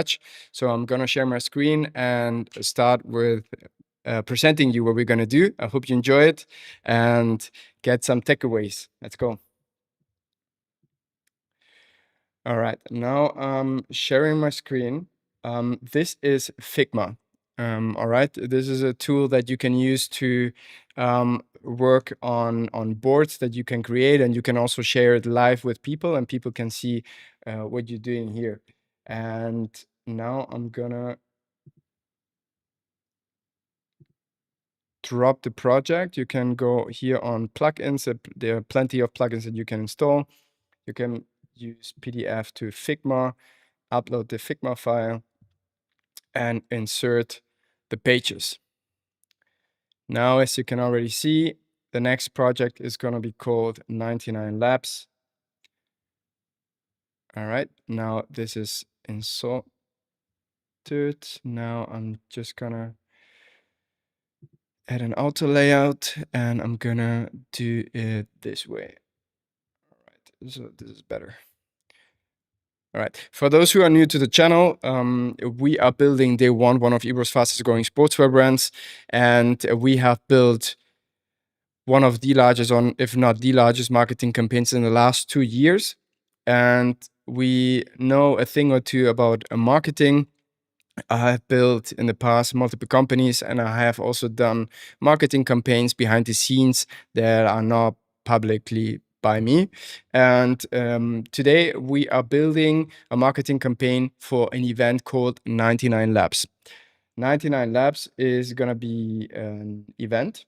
scratch. So I'm going to share my screen and start with presenting you what we're going to do. I hope you enjoy it and get some takeaways. Let's go. All right, now I'm sharing my screen. This is Figma. All right, this is a tool that you can use to work on boards that you can create, and you can also share it live with people, and people can see what you're doing here. And now I'm gonna drop the project. You can go here on plugins. There are plenty of plugins that you can install. You can use PDF to Figma, upload the Figma file, and insert the pages. Now, as you can already see, the next project is going to be called 99 Labs. All right, now this is inserted. Now I'm just gonna add an auto layout, and I'm gonna do it this way. All right, so this is better. All right, for those who are new to the channel, we are building Day One of Europe's fastest growing sportswear brands, and we have built one of the largest, if not the largest, marketing campaigns in the last 2 years. And we know a thing or two about marketing. I have built in the past multiple companies, and I have also done marketing campaigns behind the scenes that are not publicly by me. And today we are building a marketing campaign for an event called 99 Labs. 99 Labs is going to be an event,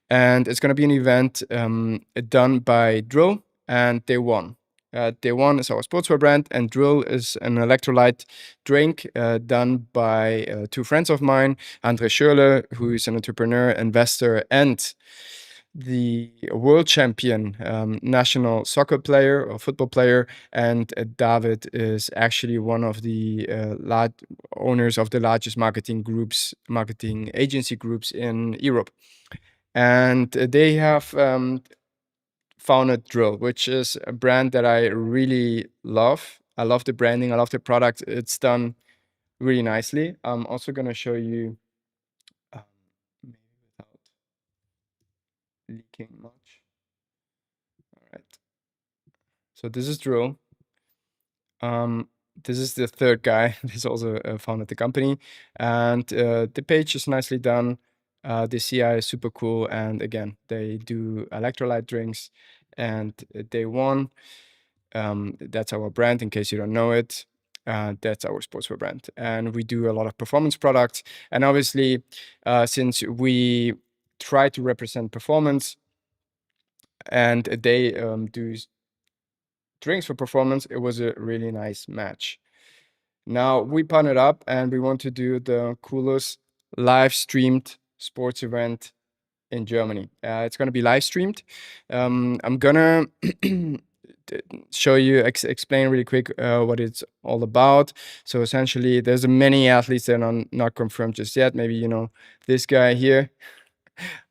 and it's going to be an event done by Drill and Day One. Day One is our sportswear brand, and Drill is an electrolyte drink done by 2 friends of mine, Andre Schürle, who is an entrepreneur, investor, and the world champion national soccer player or football player, and David is actually one of the owners of the largest marketing agency groups in Europe. And they have founded Drill, which is a brand that I really love. I love the branding. I love the product. It's done really nicely. I'm also going to show you, maybe without leaking much. All right. So this is Drill. This is the third guy. He's also founded the company. And the page is nicely done. The CI is super cool. And again, they do electrolyte drinks. And Day One, that's our brand, in case you don't know it. That's our sportswear brand. And we do a lot of performance products. And obviously, since we try to represent performance, and they do drinks for performance, it was a really nice match. Now we partnered up, and we want to do the coolest live streamed sports event in Germany. It's going to be live streamed. I'm gonna show you, explain really quick what it's all about. So essentially, there's many athletes that are not confirmed just yet. Maybe you know this guy here.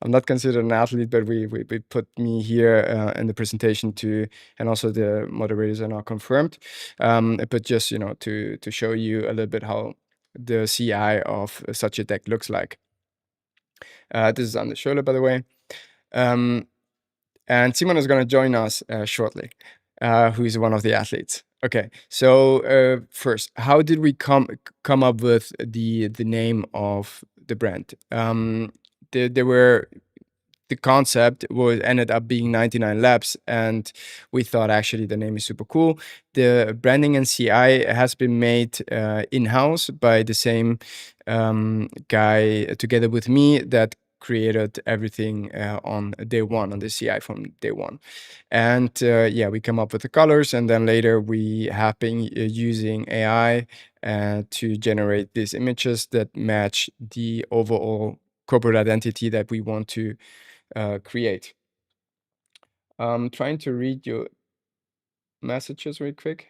I'm not considered an athlete, but we put me here in the presentation too, and also the moderators are not confirmed. But just to show you a little bit how the CI of such a deck looks like. This is Anders Schürle, by the way. And Simon is going to join us shortly, who is one of the athletes. Okay, so first, how did we come up with the name of the brand? The concept ended up being 99 Labs, and we thought actually the name is super cool. The branding and CI has been made in-house by the same guy together with me that created everything on Day One, on the CI from Day One. And yeah, we come up with the colors, and then later we have been using AI to generate these images that match the overall corporate identity that we want to create. I'm trying to read your messages real quick.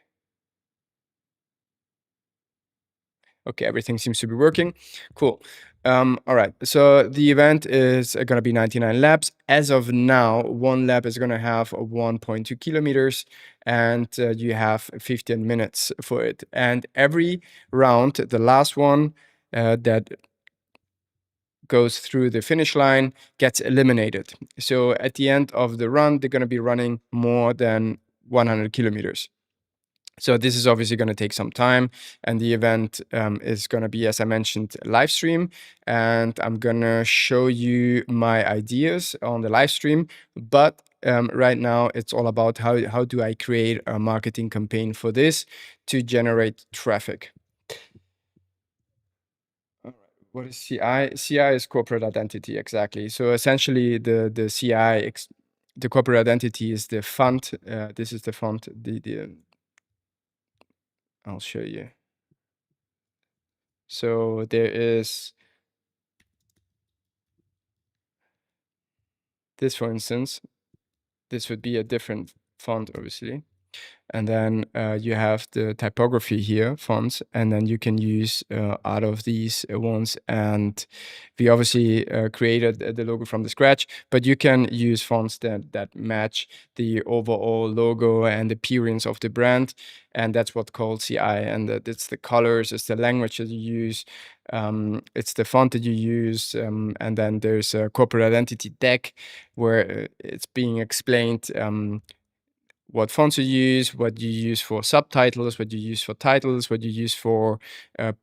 Okay, everything seems to be working. Cool. All right. So the event is going to be 99 laps. As of now, one lap is going to have 1.2 kilometers, and you have 15 minutes for it. And every round, the last one that goes through the finish line gets eliminated. So at the end of the run, they're going to be running more than 100 kilometers. So this is obviously going to take some time, and the event is going to be, as I mentioned, live stream. And I'm going to show you my ideas on the live stream. But right now, it's all about how do I create a marketing campaign for this to generate traffic. What is CI? CI is corporate identity, exactly. So essentially, the CI, the corporate identity is the font. This is the font. I'll show you. So there is this, for instance. This would be a different font, obviously. And then you have the typography here, fonts, and then you can use out of these ones. And we obviously created the logo from the scratch, but you can use fonts that match the overall logo and appearance of the brand. And that's what's called CI. And it's the colors, it's the language that you use, it's the font that you use. And then there's a corporate identity deck where it's being explained what fonts you use, what you use for subtitles, what you use for titles, what you use for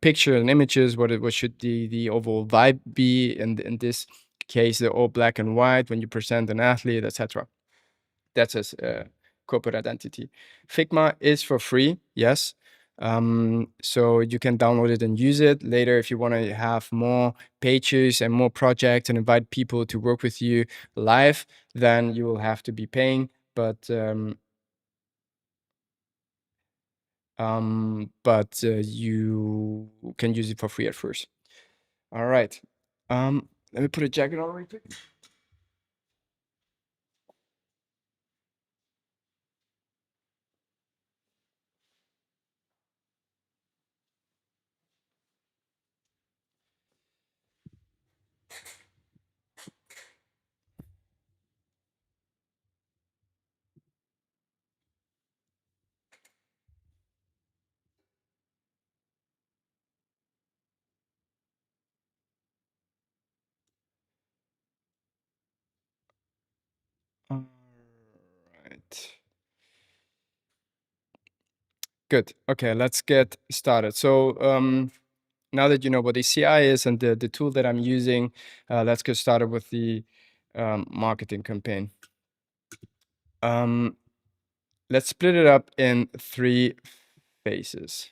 pictures and images, what should the overall vibe be. In this case, they're all black and white when you present an athlete, etc. That's a corporate identity. Figma is for free, yes. So you can download it and use it later if you want to have more pages and more projects and invite people to work with you live. Then you will have to be paying, but you can use it for free at first. All right. Let me put a jacket on real quick. All right. Good. Okay, let's get started. So now that you know what the CI is and the tool that I'm using, let's get started with the marketing campaign. Let's split it up in 3 phases.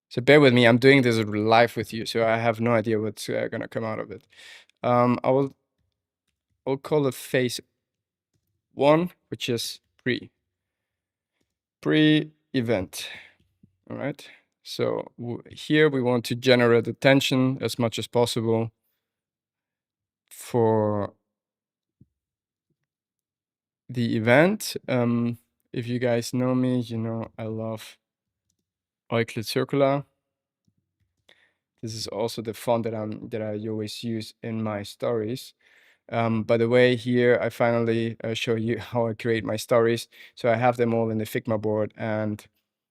So bear with me, I'm doing this live with you, so I have no idea what's gonna come out of it. I'll call it phase 1, which is pre-event. All right. So here we want to generate attention as much as possible for the event. If you guys know me, you know I love Euclid Circular. This is also the font that I always use in my stories. By the way, here I finally show you how I create my stories. So I have them all in the Figma board, and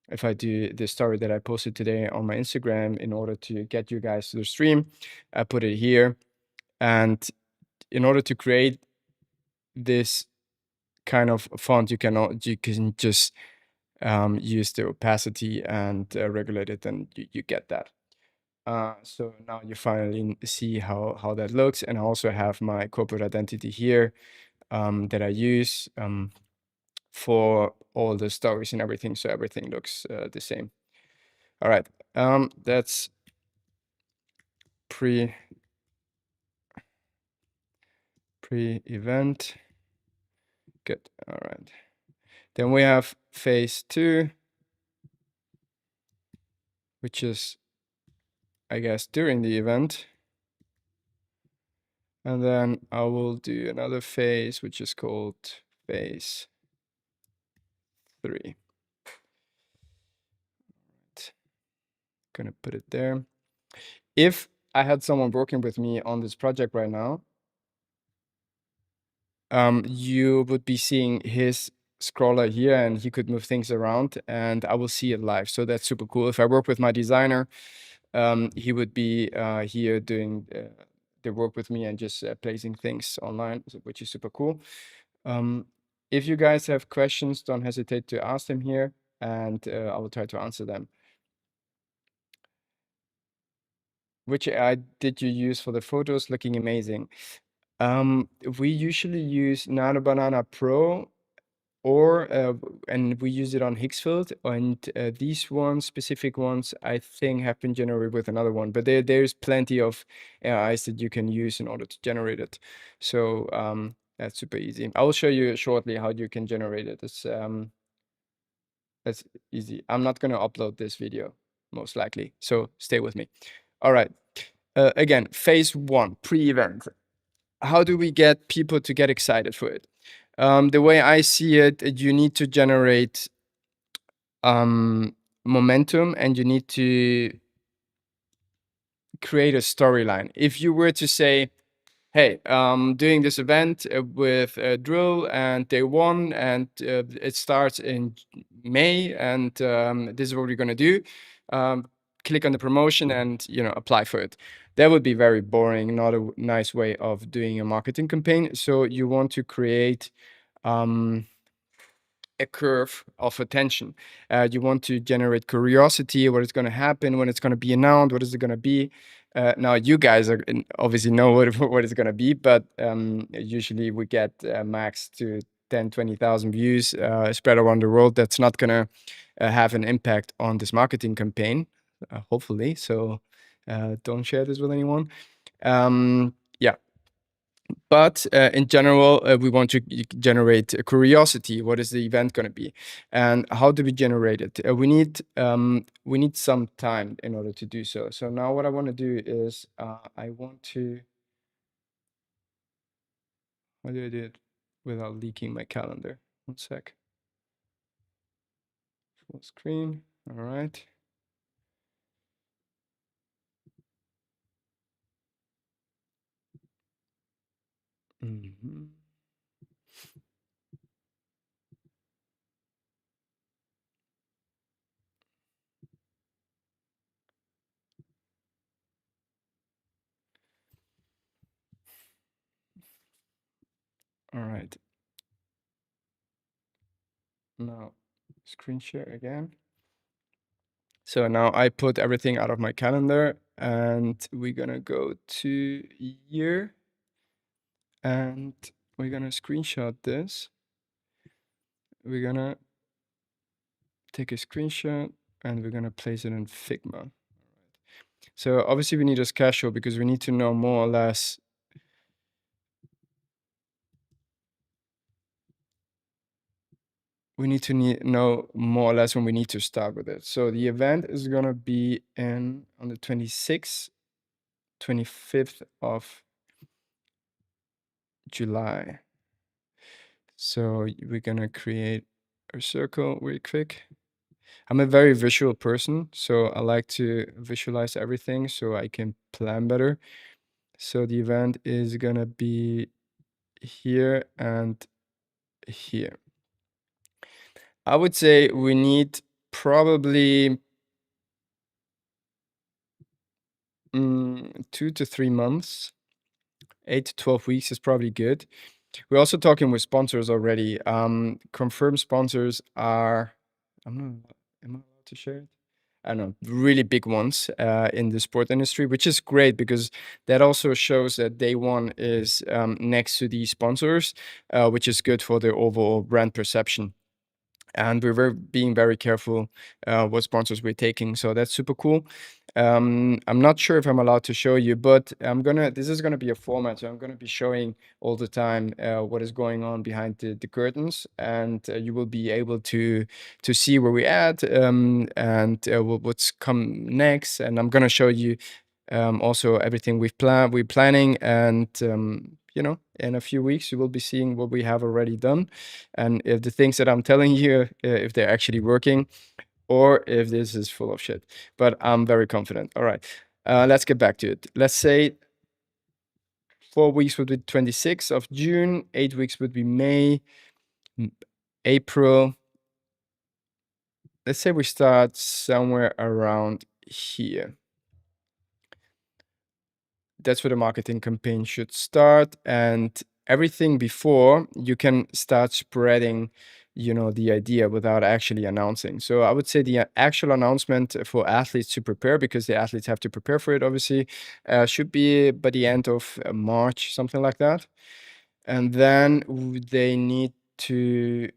if I do the story that I posted today on my Instagram in order to get you guys to the stream, I put it here. And in order to create this kind of font, you can just use the opacity and regulate it, and you get that. So now you finally see how that looks. And I also have my corporate identity here that I use for all the stories and everything. So everything looks the same. All right. That's pre-event. Good. All right. Then we have phase 2, which is, I guess, during the event. And then I will do another phase, which is called phase 3. Gonna put it there. If I had someone working with me on this project right now, you would be seeing his scroller here, and he could move things around, and I will see it live. So that's super cool. If I work with my designer, he would be here doing the work with me and just placing things online, which is super cool. If you guys have questions, don't hesitate to ask them here, and I will try to answer them. Which AI did you use for the photos? Looking amazing. We usually use Nano Banana Pro, or and we use it on Higgsfield, and these ones, specific ones, I think have been generated with another one, but there's plenty of AIs that you can use in order to generate it. So that's super easy. I will show you shortly how you can generate it. That's easy. I'm not going to upload this video, most likely, so stay with me. All right. Again, phase 1, pre-event. How do we get people to get excited for it? The way I see it, you need to generate momentum, and you need to create a storyline. If you were to say, hey, doing this event with drill, and day 1, and it starts in May, and this is what we're going to do, click on the promotion and apply for it. That would be very boring, not a nice way of doing a marketing campaign. So you want to create a curve of attention. You want to generate curiosity, what is going to happen, when it's going to be announced, what is it going to be. Now you guys are obviously know what it's going to be, but usually we get max to 10-20,000 views spread around the world. That's not going to have an impact on this marketing campaign, hopefully. So don't share this with anyone. Yeah. But in general, we want to generate a curiosity. What is the event going to be, and how do we generate it? We need some time in order to do so. So now what I want to do is I want to. How do I do it without leaking my calendar? One sec. Full screen. All right. All right. Now screen share again. So now I put everything out of my calendar, and we're gonna go to year, and we're gonna screenshot this. We're gonna take a screenshot, and we're gonna place it in Figma. So obviously we need a schedule, because we need to know more or less. We need to know more or less when we need to start with it. So the event is gonna be on the 26th, 25th of July. So we're gonna create a circle really quick. I'm a very visual person, so I like to visualize everything so I can plan better. So the event is gonna be here and here. I would say we need probably 2 to 3 months. 8 to 12 weeks is probably good. We're also talking with sponsors already. Confirmed sponsors are, am I allowed to share it? I don't know, really big ones in the sport industry, which is great, because that also shows that day 1 is next to these sponsors, which is good for the overall brand perception. And we're being very careful what sponsors we're taking, so that's super cool. I'm not sure if I'm allowed to show you, but this is gonna be a format, so I'm gonna be showing all the time what is going on behind the curtains, and you will be able to see where we're at, and what's come next. And I'm gonna show you also everything we're planning, and in a few weeks you will be seeing what we have already done, and if the things that I'm telling you, if they're actually working, or if this is full of shit. But I'm very confident. All right. Let's get back to it. Let's say 4 weeks would be 26th of June, 8 weeks would be May, April. Let's say we start somewhere around here. That's where the marketing campaign should start, and everything before you can start spreading, the idea without actually announcing. So I would say the actual announcement for athletes to prepare, because the athletes have to prepare for it, obviously, should be by the end of March, something like that. And then they need to,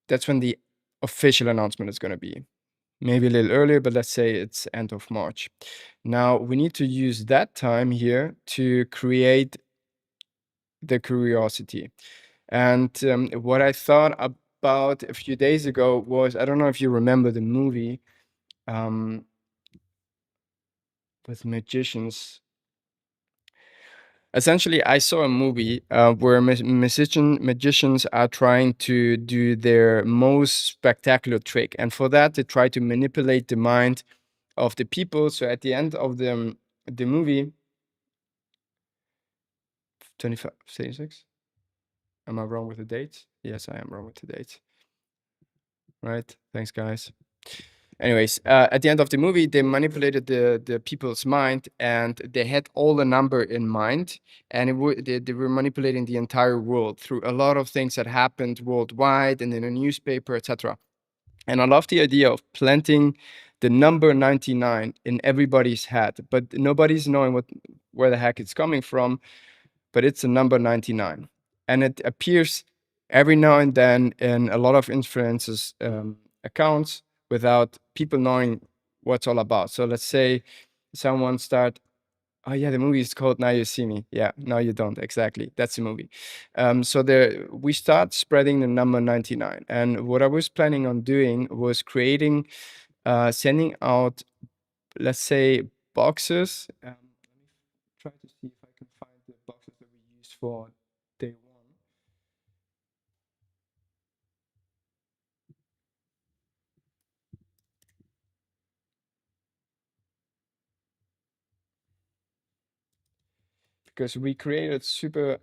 that's when the official announcement is going to be. Maybe a little earlier, but let's say it's end of March. Now we need to use that time here to create the curiosity. And what I thought about a few days ago was, I don't know if you remember the movie with magicians. Essentially, I saw a movie where magicians are trying to do their most spectacular trick. And for that, they try to manipulate the mind of the people. So at the end of the movie, 25, 36? Am I wrong with the dates? Yes, I am wrong with the dates. Right? Thanks, guys. Anyways, at the end of the movie, they manipulated the people's mind, and they had all the number in mind, and they were manipulating the entire world through a lot of things that happened worldwide and in a newspaper, etc. And I love the idea of planting the number 99 in everybody's head, but nobody's knowing where the heck it's coming from, but it's a number 99. And it appears every now and then in a lot of influencers' accounts without people knowing what's all about. So let's say someone start, oh yeah, the movie is called Now You See Me. Yeah, no, you don't. Exactly. That's the movie. So there, we start spreading the number 99. And what I was planning on doing was creating, sending out, let's say, boxes. Let me try to see if I can find the boxes that we used for day one. Because we created super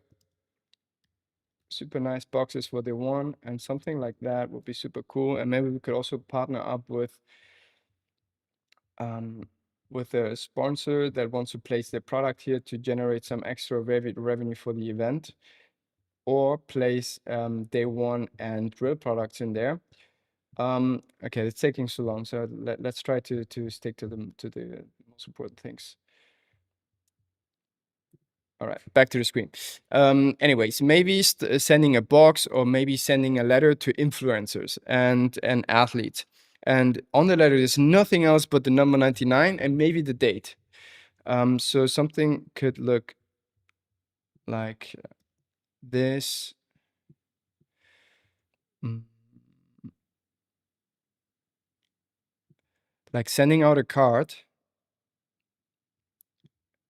nice boxes for the one, and something like that would be super cool. And maybe we could also partner up with a sponsor that wants to place their product here to generate some extra revenue for the event, or place day one and real products in there. Okay, it's taking so long, so let's try to stick to the most important things. All right, back to the screen. Anyways, maybe sending a box, or maybe sending a letter to influencers and athletes. And on the letter, there's nothing else but the number 99 and maybe the date. So something could look like this. Like sending out a card.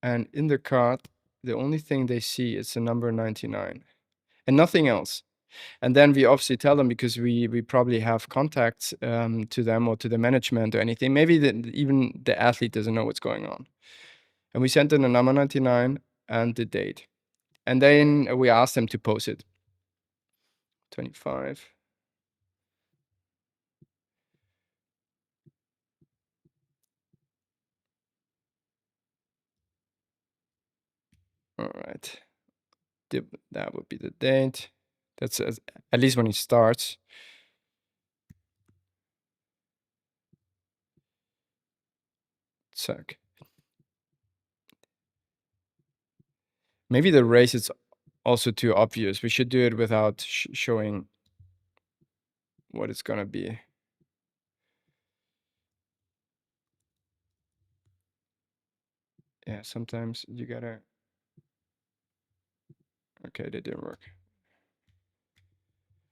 And in the card, the only thing they see is the number 99 and nothing else. And then we obviously tell them, because we probably have contacts to them or to the management or anything. Maybe even the athlete doesn't know what's going on. And we sent them the number 99 and the date. And then we asked them to post it. 25. All right. That would be the date. That's at least when it starts. Suck. Maybe the race is also too obvious. We should do it without showing what it's gonna be. Yeah, sometimes you gotta. Okay, that didn't work.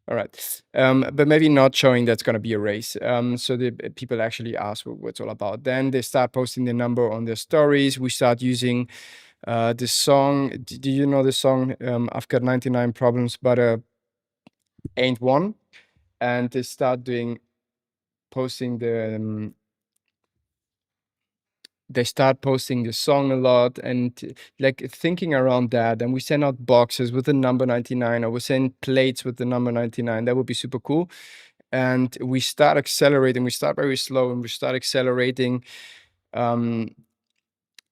All right, but maybe not showing that's gonna be a race. So the people actually ask what it's all about. Then they start posting the number on their stories. We start using the song. Do you know the song? I've got 99 problems, but ain't one. And they start posting the they start posting the song a lot, and like thinking around that. And we send out boxes with the number 99, or we send plates with the number 99. That would be super cool. And we start accelerating. We start very slow, and we start accelerating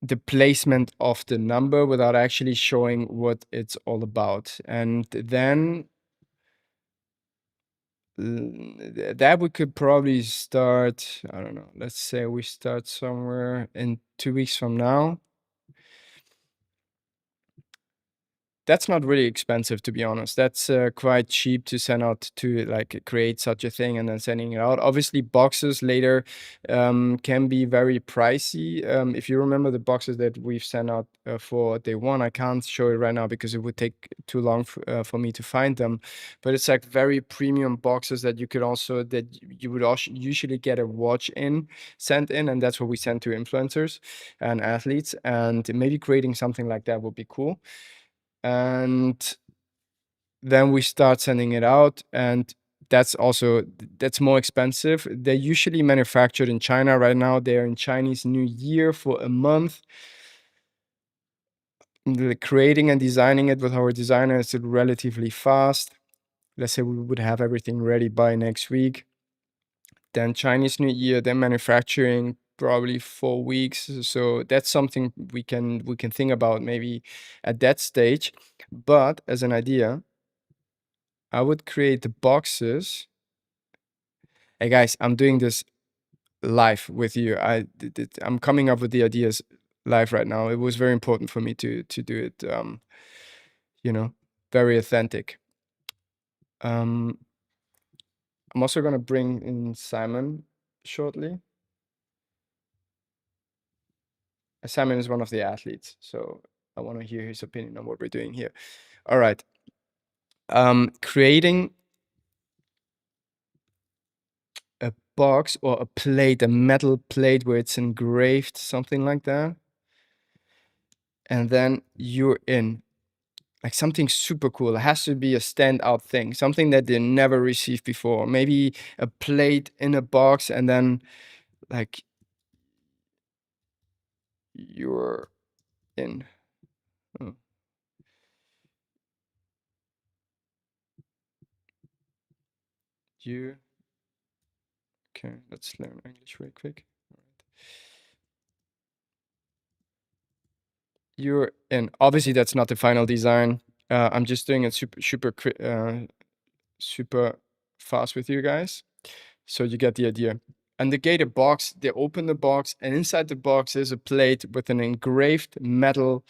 the placement of the number without actually showing what it's all about. And then that we could probably start, I don't know, let's say we start somewhere in 2 weeks from now. That's not really expensive, to be honest. That's quite cheap to send out, to like create such a thing and then sending it out. Obviously, boxes later can be very pricey. If you remember the boxes that we've sent out for day one, I can't show it right now because it would take too long for me to find them. But it's like very premium boxes that you could also, that you would also usually get a watch in, sent in, and that's what we send to influencers and athletes. And maybe creating something like that would be cool. And then we start sending it out, and that's more expensive. They're usually manufactured in China. Right now they're in Chinese New Year for a month. Creating and designing it with our designer is relatively fast. Let's say we would have everything ready by next week. Then Chinese New Year, then manufacturing probably 4 weeks. So that's something we can think about maybe at that stage. But as an idea, I would create the boxes. Hey guys, I'm doing this live with you. I'm coming up with the ideas live right now. It was very important for me to do it, you know, very authentic. I'm also gonna bring in Simon shortly. Simon is one of the athletes, so I want to hear his opinion on what we're doing here. All right. Creating a box or a plate, a metal plate where it's engraved, something like that. And then you're in. Like something super cool. It has to be a standout thing, something that they never received before. Maybe a plate in a box, and then like you're in. Oh. You. Okay, let's learn English real quick. You're in. Obviously, that's not the final design. I'm just doing it super fast with you guys, so you get the idea. And the gated box, they open the box, and inside the box is a plate with an engraved metal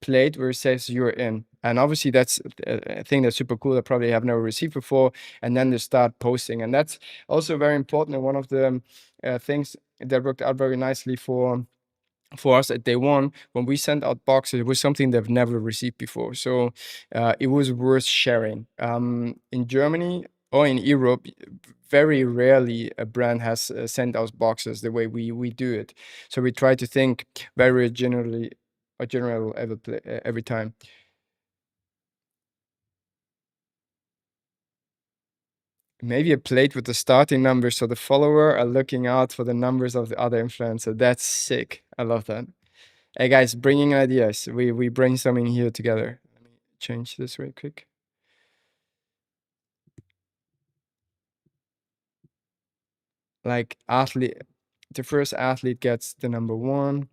plate where it says you're in. And obviously that's a thing that's super cool that probably have never received before. And then they start posting, and that's also very important. And one of the things that worked out very nicely for us at day one, when we sent out boxes, it was something they've never received before. So it was worth sharing. In Germany or in Europe, very rarely a brand has sent out boxes the way we do it. So we try to think very generally, general every time. Maybe a plate with the starting numbers, so the follower are looking out for the numbers of the other influencer. That's sick. I love that. Hey guys, bringing ideas. We brainstorming here together. Let me change this real quick. Like athlete, the first athlete gets the number 1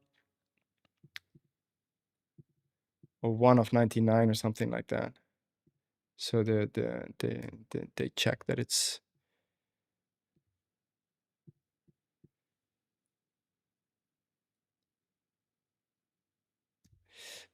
or 1 of 99 or something like that. So they check that it's.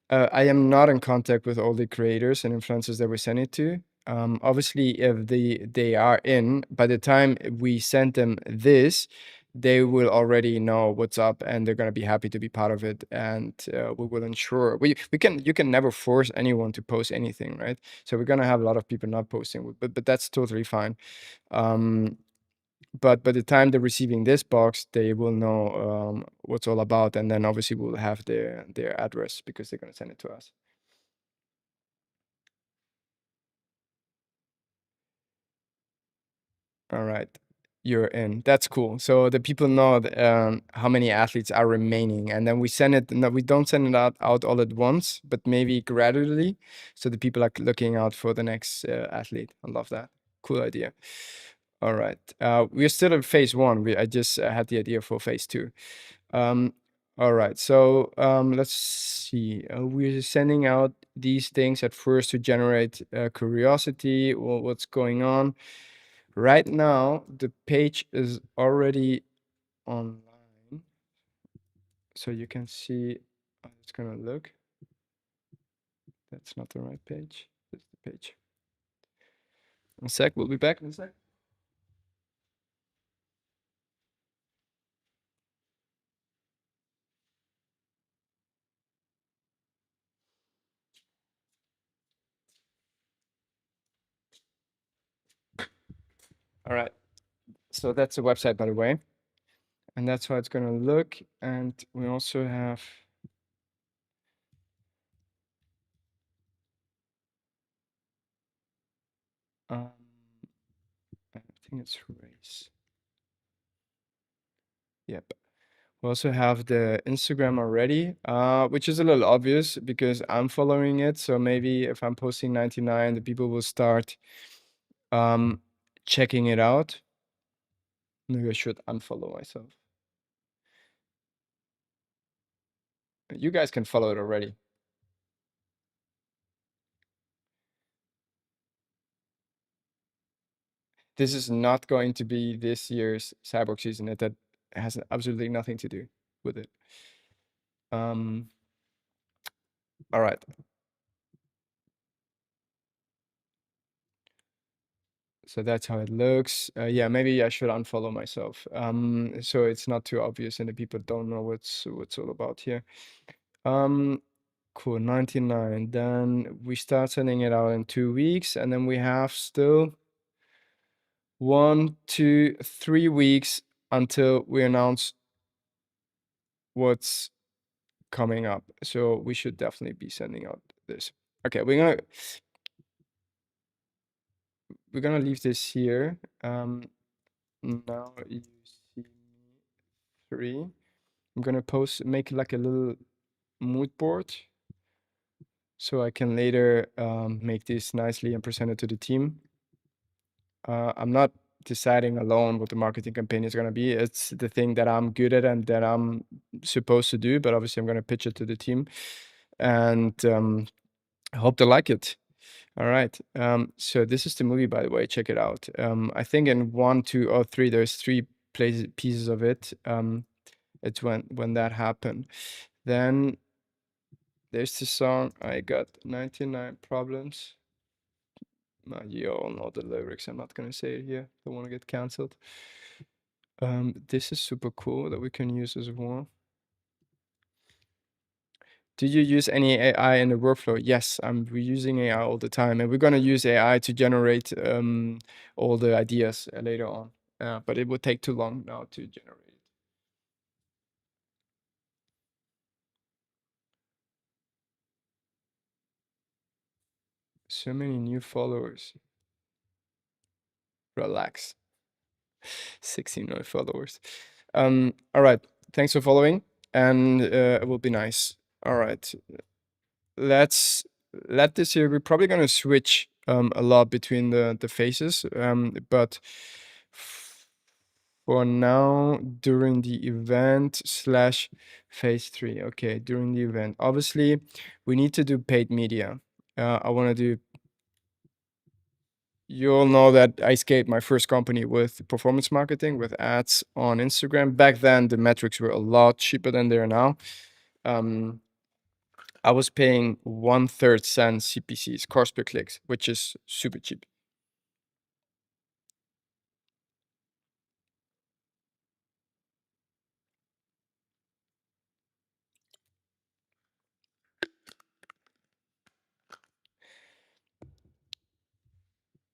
I am not in contact with all the creators and influencers that we send it to. Obviously, if they are in, by the time we send them this, they will already know what's up, and they're gonna be happy to be part of it. And we will ensure you can never force anyone to post anything, right? So we're gonna have a lot of people not posting, but that's totally fine. But by the time they're receiving this box, they will know what's all about, and then obviously we'll have their address because they're gonna send it to us. All right. you're in. That's cool. So the people know how many athletes are remaining, and then we send it. No, we don't send it out all at once, but maybe gradually, so the people are looking out for the next athlete. I love that. Cool idea. All right. We're still in phase one. I just had the idea for phase two. Um, all right. So let's see. We're sending out these things at first to generate curiosity. What's going on? Right now, the page is already online, so you can see how it's gonna look. That's not the right page. That's the page. In a sec, we'll be back in a sec. All right. So that's the website, by the way, and that's how it's gonna look. And we also have I think it's race. Yep. We also have the Instagram already, which is a little obvious because I'm following it. So maybe if I'm posting 99, the people will start um, checking it out. Maybe I should unfollow myself. You guys can follow it already. This is not going to be this year's Cyborg season. That has absolutely nothing to do with it. All right. So that's how it looks. Yeah, maybe I should unfollow myself. So it's not too obvious and the people don't know what's all about here. Cool, 99. Then we start sending it out in 2 weeks, and then we have still 1, 2, 3 weeks until we announce what's coming up. So we should definitely be sending out this. Okay, we're gonna leave this here. Now you see me 3. I'm gonna make like a little mood board so I can later make this nicely and present it to the team. I'm not deciding alone what the marketing campaign is going to be. It's the thing that I'm good at and that I'm supposed to do, but obviously I'm going to pitch it to the team and I hope they like it. All right. So this is the movie, by the way. Check it out. I think in 1, 2, or 3, there's 3 pieces of it. It's when that happened. Then there's the song I Got 99 Problems. You all know the lyrics. I'm not gonna say it here. Don't want to get canceled. This is super cool that we can use as well. Do you use any AI in the workflow? Yes, we're using AI all the time, and we're gonna use AI to generate all the ideas later on. But it would take too long now to generate. So many new followers. Relax. 16 new followers. All right. Thanks for following, and it will be nice. All right. Let's let this here. We're probably gonna switch a lot between the phases, but for now, during the event slash phase 3. Okay, during the event. Obviously, we need to do paid media. I want to do. You all know that I scaled my first company with performance marketing with ads on Instagram. Back then, the metrics were a lot cheaper than they are now. I was paying 1/3 cent CPCs, cost per clicks, which is super cheap.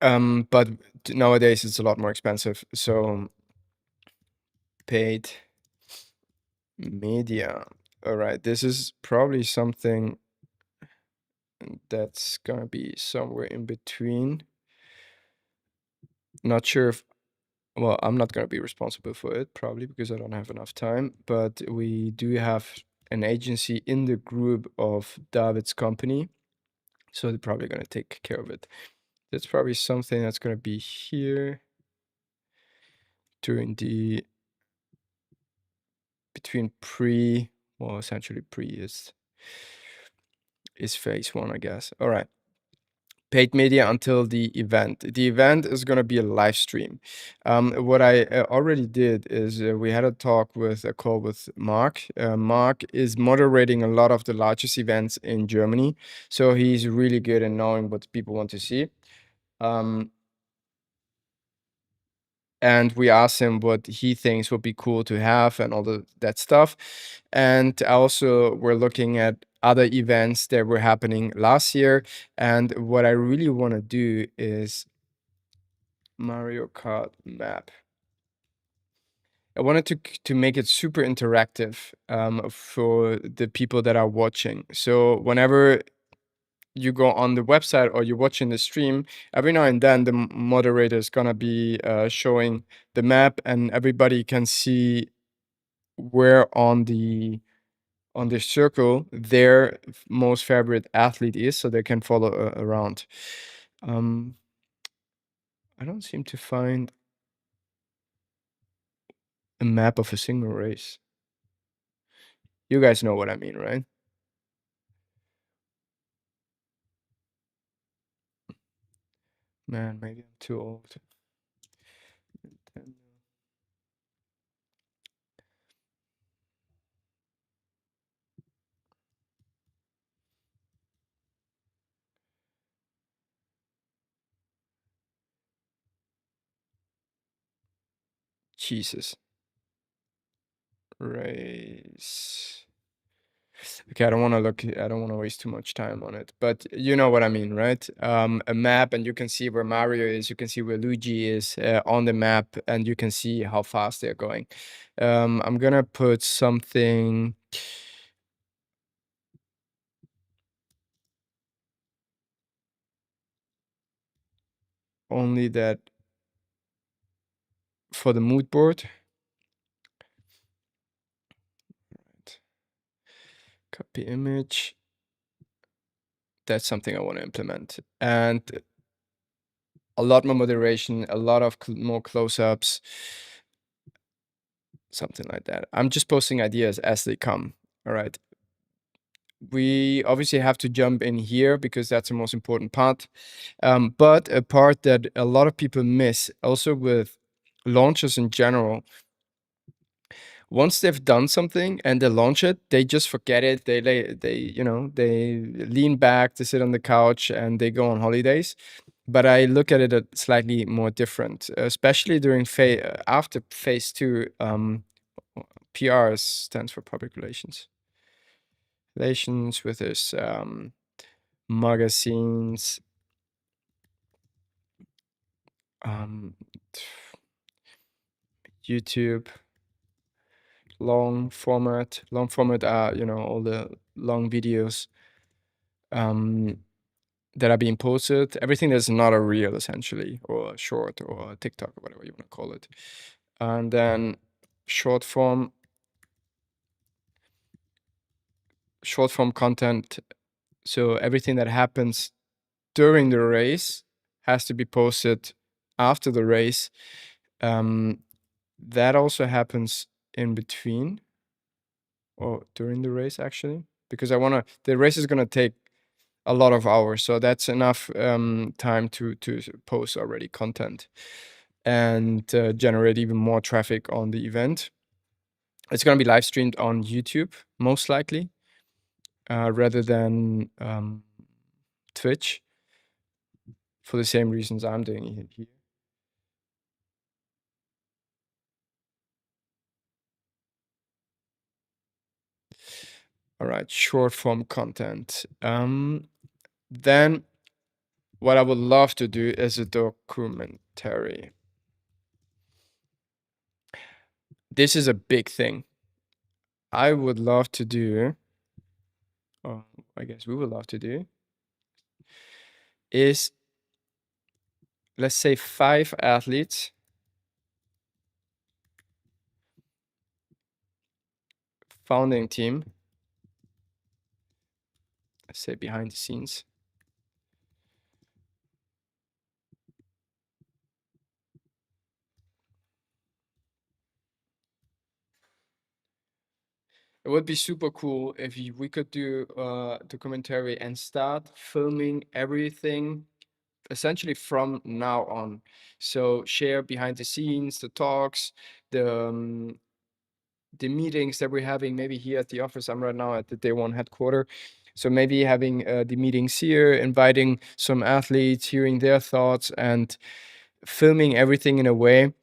But nowadays it's a lot more expensive. So paid media. All right, this is probably something that's gonna be somewhere in between. Not sure if well, I'm not going to be responsible for it probably because I don't have enough time, but we do have an agency in the group of David's company, so they're probably going to take care of it. That's probably something that's going to be here during the between well, essentially pre is phase one, I guess. All right. Paid media until the event. The event is going to be a live stream. What I already did is we had a call with Mark. Mark is moderating a lot of the largest events in Germany, so he's really good in knowing what people want to see. And we asked him what he thinks would be cool to have and all that stuff. And also we're looking at other events that were happening last year. And what I really want to do is Mario Kart map. I wanted to make it super interactive for the people that are watching. So whenever you go on the website or you're watching the stream, every now and then the moderator is gonna be showing the map, and everybody can see where on the circle their most favorite athlete is, so they can follow around. I don't seem to find a map of a single race. You guys know what I mean, right? Man, maybe I'm too old. Nintendo. Jesus. Race. Okay, I don't want to look. I don't want to waste too much time on it, but you know what I mean, right? A map, and you can see where Mario is. You can see where Luigi is on the map, and you can see how fast they're going. I'm gonna put something. Only that for the mood board. Right. Copy image. That's something I want to implement, and a lot more moderation, a lot of more close-ups, something like that. I'm just posting ideas as they come. All right. We obviously have to jump in here because that's the most important part. But a part that a lot of people miss also with launches in general, once they've done something and they launch it, they just forget it. They lean back, they sit on the couch, and they go on holidays. But I look at it slightly more different, especially during after phase two. PR stands for public relations. Relations with his magazines, YouTube, long format, all the long videos that are being posted, everything that's not a reel essentially, or a short, or a TikTok, or whatever you want to call it. And then short form content. So everything that happens during the race has to be posted after the race. That also happens in between or during the race, actually, because the race is going to take a lot of hours. So that's enough time to post already content and generate even more traffic on the event. It's going to be live streamed on YouTube, most likely, rather than Twitch, for the same reasons I'm doing it here. All right, short form content. Then what I would love to do is a documentary. This is a big thing. I would love to do, or I guess we would love to do, is, let's say, 5 athletes founding team. Let's say behind the scenes. It would be super cool if we could do documentary and start filming everything essentially from now on. So share behind the scenes, the talks, the meetings that we're having, maybe here at the office. I'm right now at the Day One headquarter. So maybe having the meetings here, inviting some athletes, hearing their thoughts, and filming everything in a way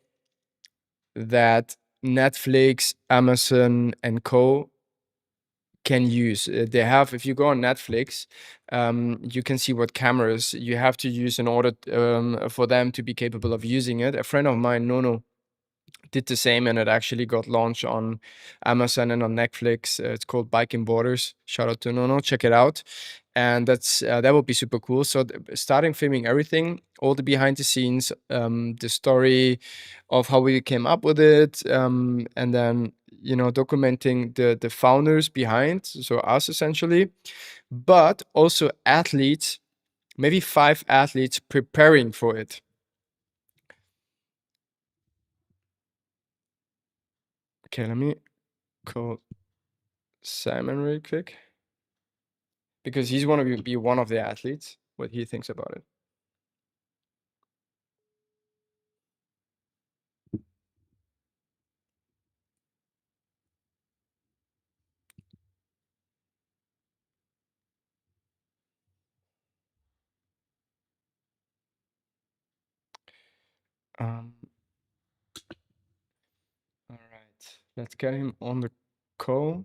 that Netflix, Amazon, and co can use. They have, if you go on Netflix, you can see what cameras you have to use in order for them to be capable of using it. A friend of mine, Nono, did the same, and it actually got launched on Amazon and on Netflix. It's called Biking Borders. Shout out to Nono, check it out. And that's that would be super cool. So starting filming everything, all the behind the scenes, the story of how we came up with it, and then documenting the founders behind, so us essentially, but also athletes, maybe 5 athletes preparing for it. Okay, let me call Simon really quick, because he's want to be one of the athletes, what he thinks about it. All right, let's get him on the call.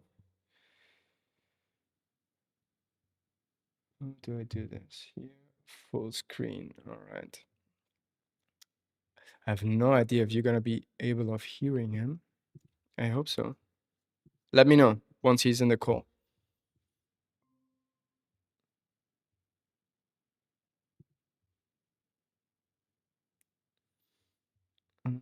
How do I do this here? Full screen. All right. I have no idea if you're gonna be able of hearing him. I hope so. Let me know once he's in the call. Mm.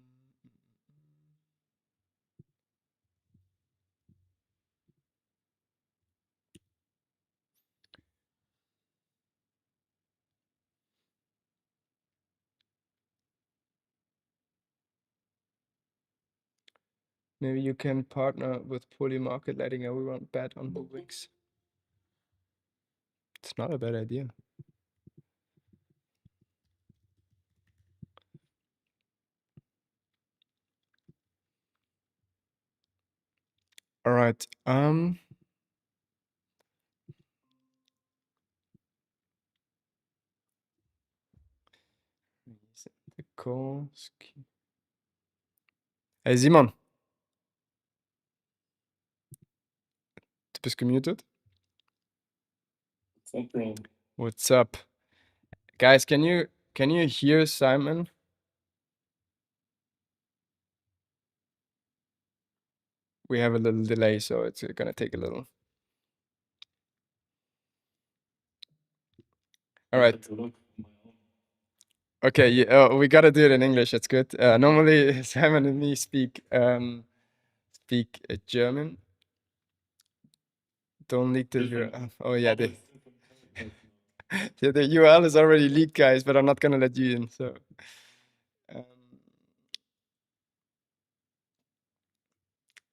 Maybe you can partner with Polymarket, letting everyone bet on the wings. It's not a bad idea. All right. The call. Hey Simon, du bist gemutet. What's up? Guys, can you hear Simon? We have a little delay, so it's gonna take a little. All right. Okay, yeah, we gotta do it in English. That's good. Normally, Simon and me speak German. Don't leak the URL. Oh yeah, the URL is already leaked, guys, but I'm not gonna let you in. So,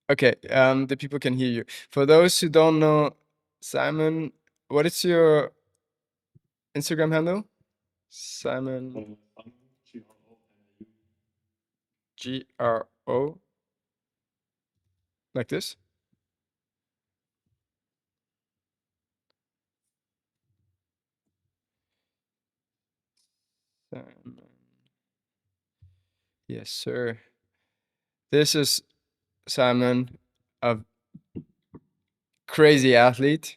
okay, the people can hear you. For those who don't know, Simon, what is your Instagram handle? Simon GRO, like this. Simon. Yes, sir. This is Simon, a crazy athlete,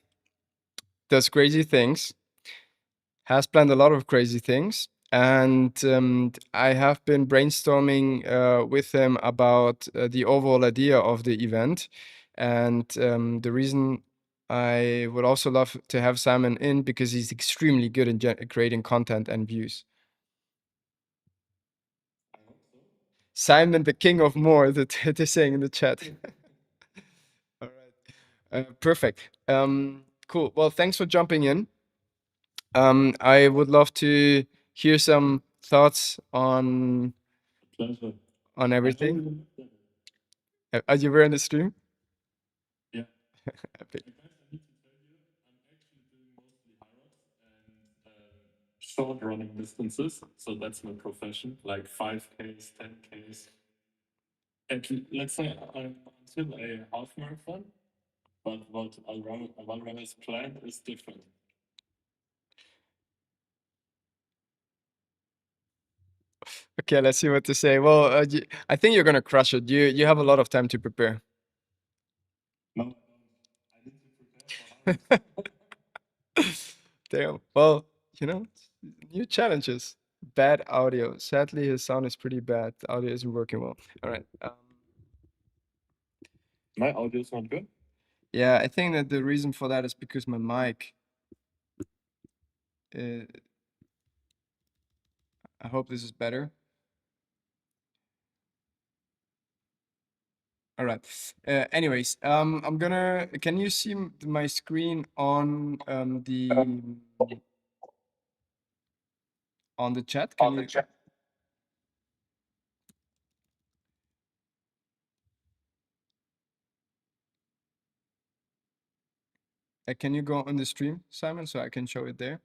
does crazy things, has planned a lot of crazy things. And I have been brainstorming with him about the overall idea of the event. And the reason I would also love to have Simon in, because he's extremely good in creating content and views. Simon, the king of more, that they're saying in the chat. All right. Perfect. Cool. Well, thanks for jumping in. I would love to hear some thoughts on everything. As you were in the stream. Yeah. Epic. Guys, I need to tell you, I'm actually doing mostly high rocks and short running distances. So that's my profession, like 5Ks, 10Ks. And let's say I'm until a half marathon, but what Alvaro has planned is different. Okay, let's see what to say. Well, I think you're gonna crush it. You have a lot of time to prepare. No, I don't. I need to prepare for hours. Damn. Well, you know, new challenges. Bad audio. Sadly, his sound is pretty bad. The audio isn't working well. All right. My audio is not good. Yeah, I think that the reason for that is because my mic. I hope this is better. All right. Anyways, I'm gonna. Can you see my screen on the chat? Can you? Can you go on the stream, Simon, so I can show it there?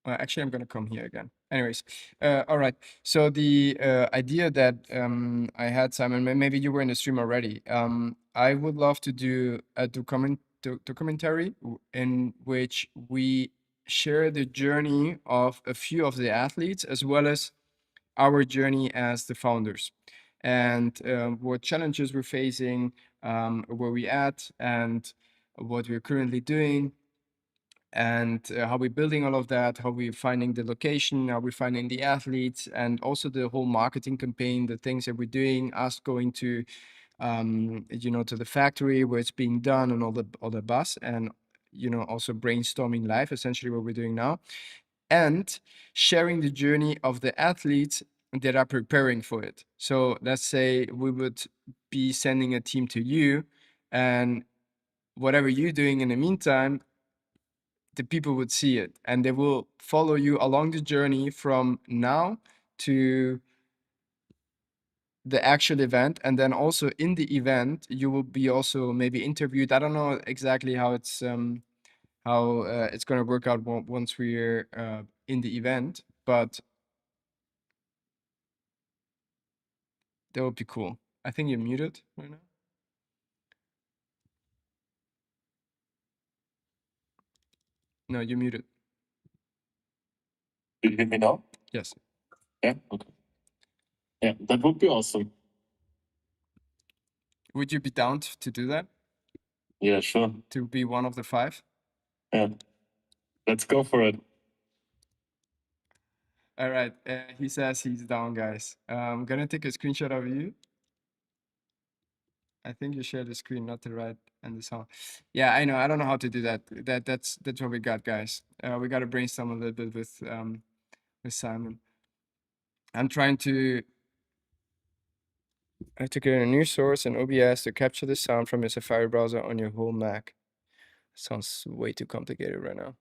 Actually, I'm gonna come here again. Anyways, all right. So the idea that I had, Simon, maybe you were in the stream already. I would love to do a documentary in which we share the journey of a few of the athletes as well as our journey as the founders, and what challenges we're facing, where we at, and what we're currently doing, and how we're building all of that, how we're finding the location, how we're finding the athletes, and also the whole marketing campaign, the things that we're doing, us going to, to the factory where it's being done and all the bus, and also brainstorming live, essentially what we're doing now, and sharing the journey of the athletes that are preparing for it. So let's say we would be sending a team to you, and whatever you're doing in the meantime, the people would see it and they will follow you along the journey from now to the actual event. And then also in the event, you will be also maybe interviewed. I don't know exactly how it's going to work out once we're in the event, but that would be cool. I think you're muted right now. No, you're muted. Do you hear me now? Yes. Yeah. Okay. Yeah, that would be awesome. Would you be down to do that? Yeah, sure. To be one of the 5? Yeah. Let's go for it. All right. He says he's down, guys. I'm gonna take a screenshot of you. I think you share the screen, not the right and the sound. Yeah, I know. I don't know how to do that. That's what we got, guys. We got to brainstorm a little bit with Simon. I'm trying to. I have to create a new source in OBS to capture the sound from your Safari browser on your whole Mac. Sounds way too complicated right now.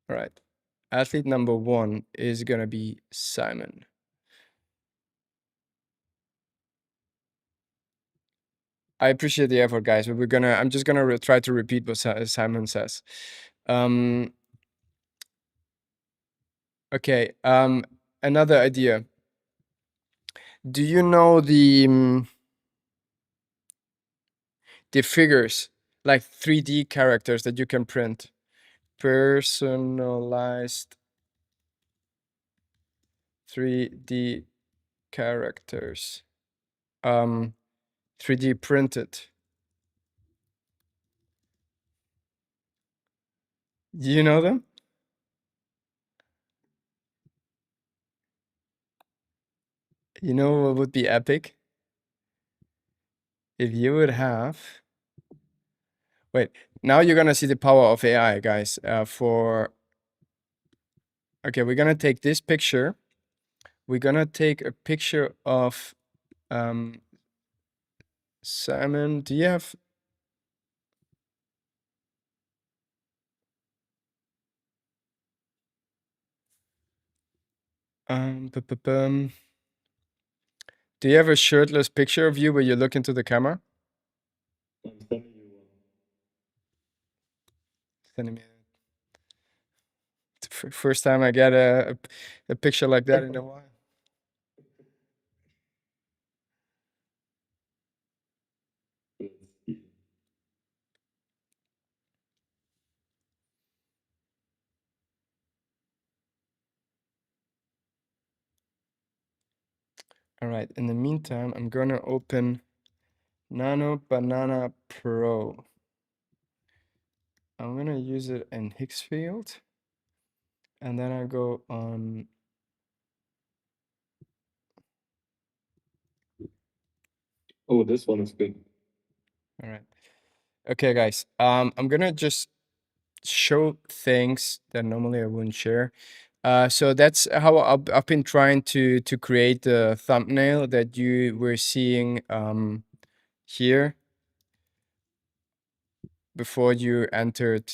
All right. Athlete number 1 is gonna be Simon. I appreciate the effort, guys, but I'm just gonna try to repeat what Simon says. Okay. Another idea. Do you know the figures, like 3D characters that you can print? Personalized 3D characters. 3D printed. Do you know them? You know what would be epic? If you would have. Wait, now you're gonna see the power of AI, guys. Okay, we're gonna take this picture. we're gonna take a picture of Simon. Do you have do you have a shirtless picture of you where you look into the camera? I'm sending you one. Sending me first time I get a picture like that in a while. Let's see. All right. In the meantime, I'm gonna open Nano Banana Pro. I'm gonna use it in Higgsfield, and then I go on. Oh, this one is good. All right. Okay, guys. I'm gonna just show things that normally I wouldn't share. So that's how I've been trying to create the thumbnail that you were seeing here before you entered.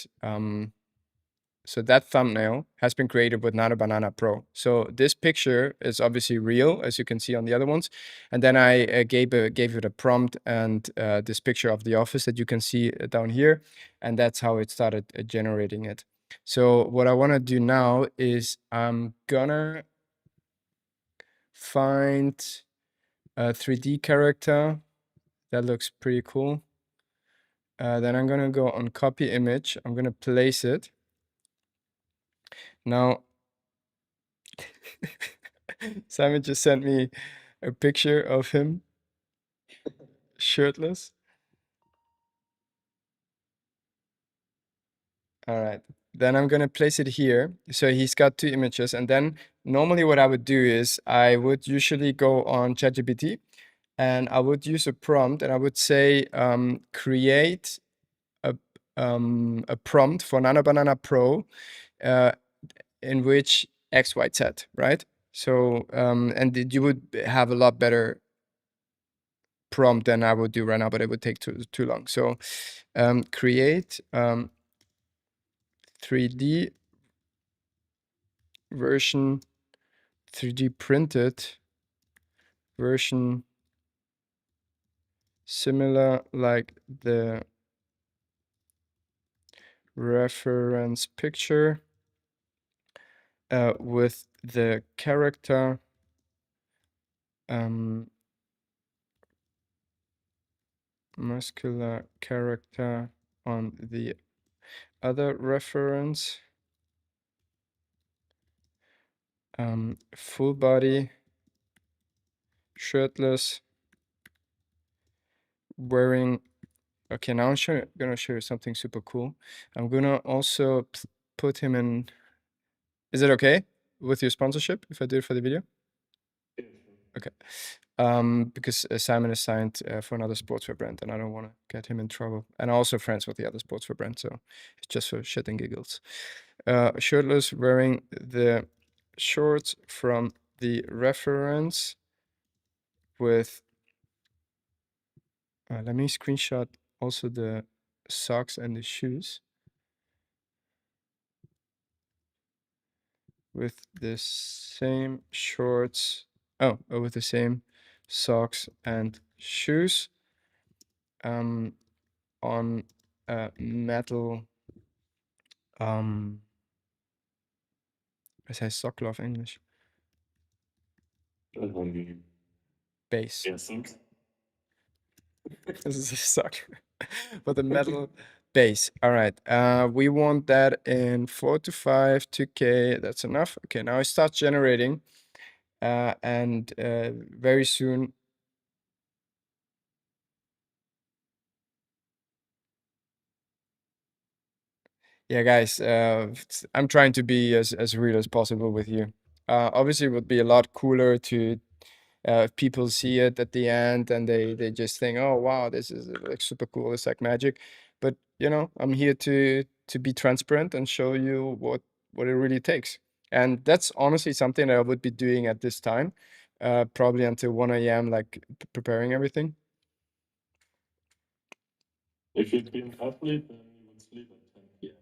So that thumbnail has been created with Nano Banana Pro. So this picture is obviously real, as you can see on the other ones. And then I gave it a prompt and this picture of the office that you can see down here. And that's how it started generating it. So what I want to do now is I'm gonna find a 3D character that looks pretty cool. Then I'm gonna go on copy image. I'm gonna place it. Now, Simon just sent me a picture of him shirtless. All right. Then I'm gonna place it here. So he's got two images. And then normally what I would do is I would usually go on ChatGPT and I would use a prompt and I would say, create a prompt for Nano Banana Pro in which X, Y, Z, right? So, and you would have a lot better prompt than I would do right now, but it would take too long. So, create 3D version, 3D printed version similar like the reference picture with the character muscular character on the other reference, full body, shirtless, wearing. Okay, now I'm gonna show you something super cool. I'm gonna also put him in. Is it okay with your sponsorship if I do it for the video? Okay. Because Simon is signed for another sportswear brand, and I don't want to get him in trouble. And I'm also friends with the other sportswear brand, so it's just for shit and giggles. Shirtless, wearing the shorts from the reference with. Let me screenshot also the socks and the shoes. With the same shorts. Oh, with the same socks and shoes. On a metal. Wat heißt Sockel auf Englisch? Base. Yeah, socks. This is a sock. With a metal base. All right. We want that in 4 to 5, 2K. That's enough. Okay, now it starts generating. And very soon. Yeah, guys, I'm trying to be as real as possible with you. Obviously, it would be a lot cooler to if people see it at the end and they just think, oh wow, this is like super cool. It's like magic. But I'm here to be transparent and show you what it really takes. And that's honestly something that I would be doing at this time, probably until 1 a.m., like preparing everything. If you'd be an athlete, then you would sleep at 10 p.m.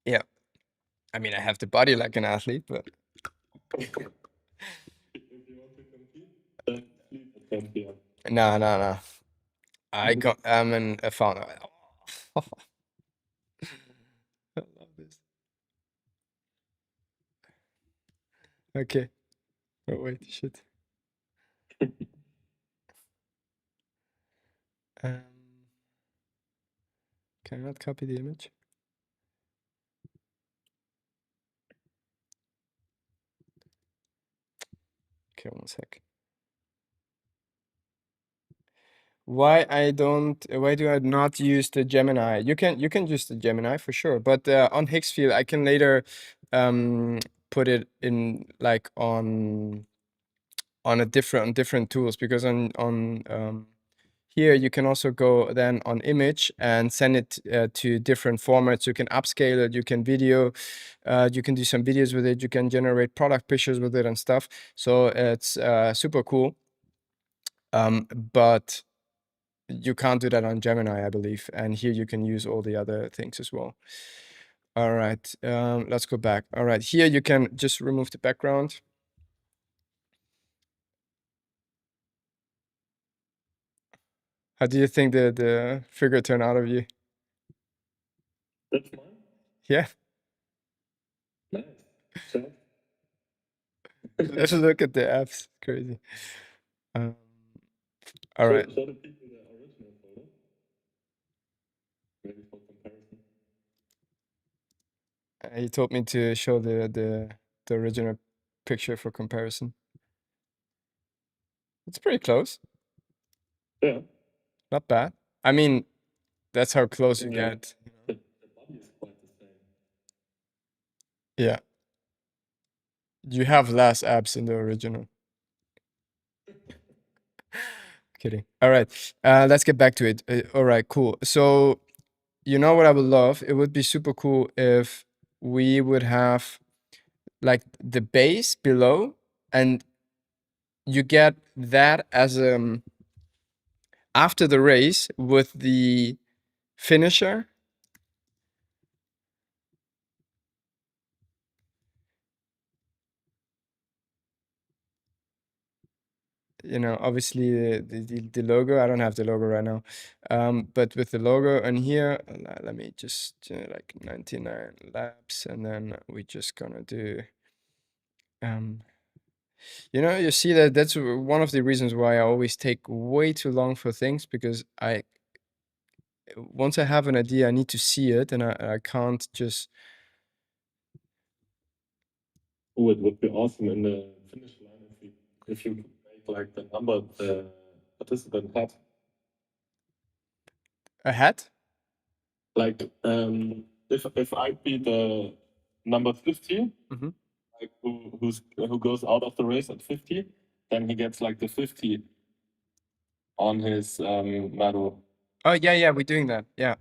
Yeah. I mean, I have the body like an athlete, but If you want to compete, then sleep at 10 p.m. no. I'm a founder. I love this. Okay. Oh, wait, shit. Um, can I not copy the image? Okay, one sec. Why do I not use the Gemini? You can use the Gemini for sure, but on Higgsfield I can later put it in like on different tools, because on here you can also go then on image and send it to different formats. You can upscale it, you can video, you can do some videos with it, you can generate product pictures with it and stuff. So it's super cool. But you can't do that on Gemini, I believe. And here you can use all the other things as well. All right, let's go back. All right, here you can just remove the background. How do you think the figure turned out of you? That's mine. Yeah, Nice. Chat. let's look at the apps. Crazy. Um, all right. Show the people the original photo. Maybe for comparison. He told me to show the original picture for comparison. It's pretty close. Yeah. Not bad. I mean, that's how close you Yeah. get. The body is quite the same. Yeah. You have less abs in the original. Kidding. All right. Let's get back to it. All right, cool. So, you know what I would love? It would be super cool if we would have like the base below, and you get that as after the race with the finisher. You know, obviously the logo. I don't have the logo right now, but with the logo on here, let me just like 99 laps, and then we're just gonna do. You know, you see that's one of the reasons why I always take way too long for things, because once I have an idea, I need to see it, and I can't just. Oh, it would be awesome in the finish line if you could make like the number the participant had. A hat? Like if I'd be the number 50, Mm-hmm. like who goes out of the race at 50, then he gets like the 50 on his medal. Oh yeah, we're doing that. Yeah,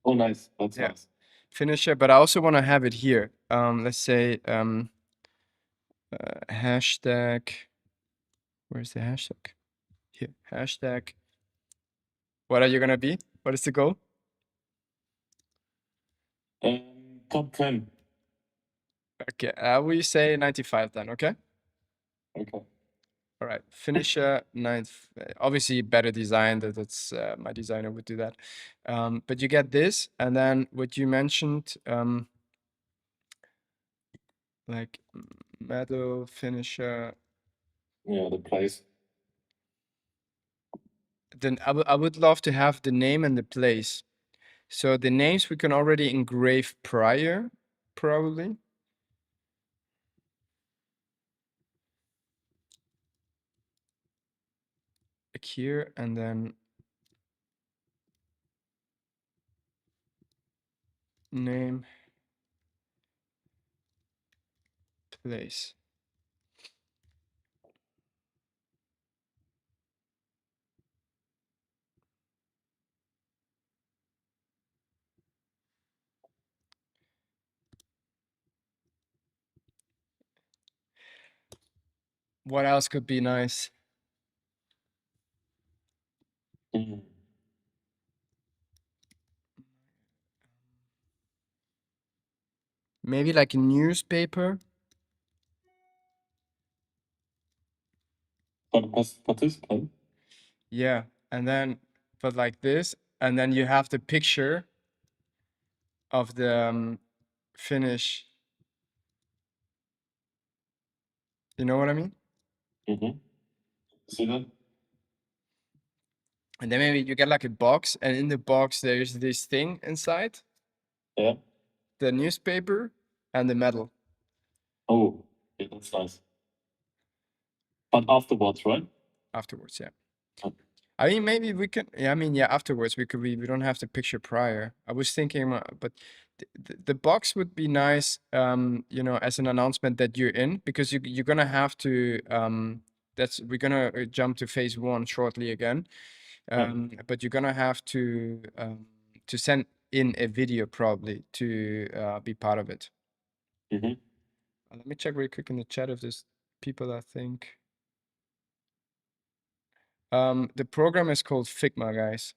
Oh, nice. That's yeah. nice. Finisher, but I also want to have it here. Let's say hashtag. Where's the hashtag? Here, hashtag. What are you gonna be? What is the goal? Top 10. Okay, we say 95 then. Okay. Okay. All right, finisher ninth. Obviously, better design. That's my designer would do that. But you get this, and then what you mentioned, like medal finisher. Yeah, the place. Then I would love to have the name and the place. So the names we can already engrave prior, probably. Like here, and then name, place. What else could be nice? Mm. Maybe like a newspaper. For the participant. Yeah, and then but like this, and then you have the picture of the finish. You know what I mean? Mm-hmm. See that? And then maybe you get like a box, and in the box there's this thing inside, Yeah. the newspaper and the medal Oh, yeah, that's nice. But afterwards, right? afterwards. Yeah. Oh. I mean, maybe we can. Yeah, I mean, yeah. Afterwards, we don't have the picture prior. I was thinking, but the box would be nice. You know, as an announcement that you're in, because you're gonna have to. That's we're gonna jump to phase one shortly again. But you're gonna have to send in a video probably to be part of it. Mm-hmm. Let me check really quick in the chat if there's people I think. The program is called Figma, guys.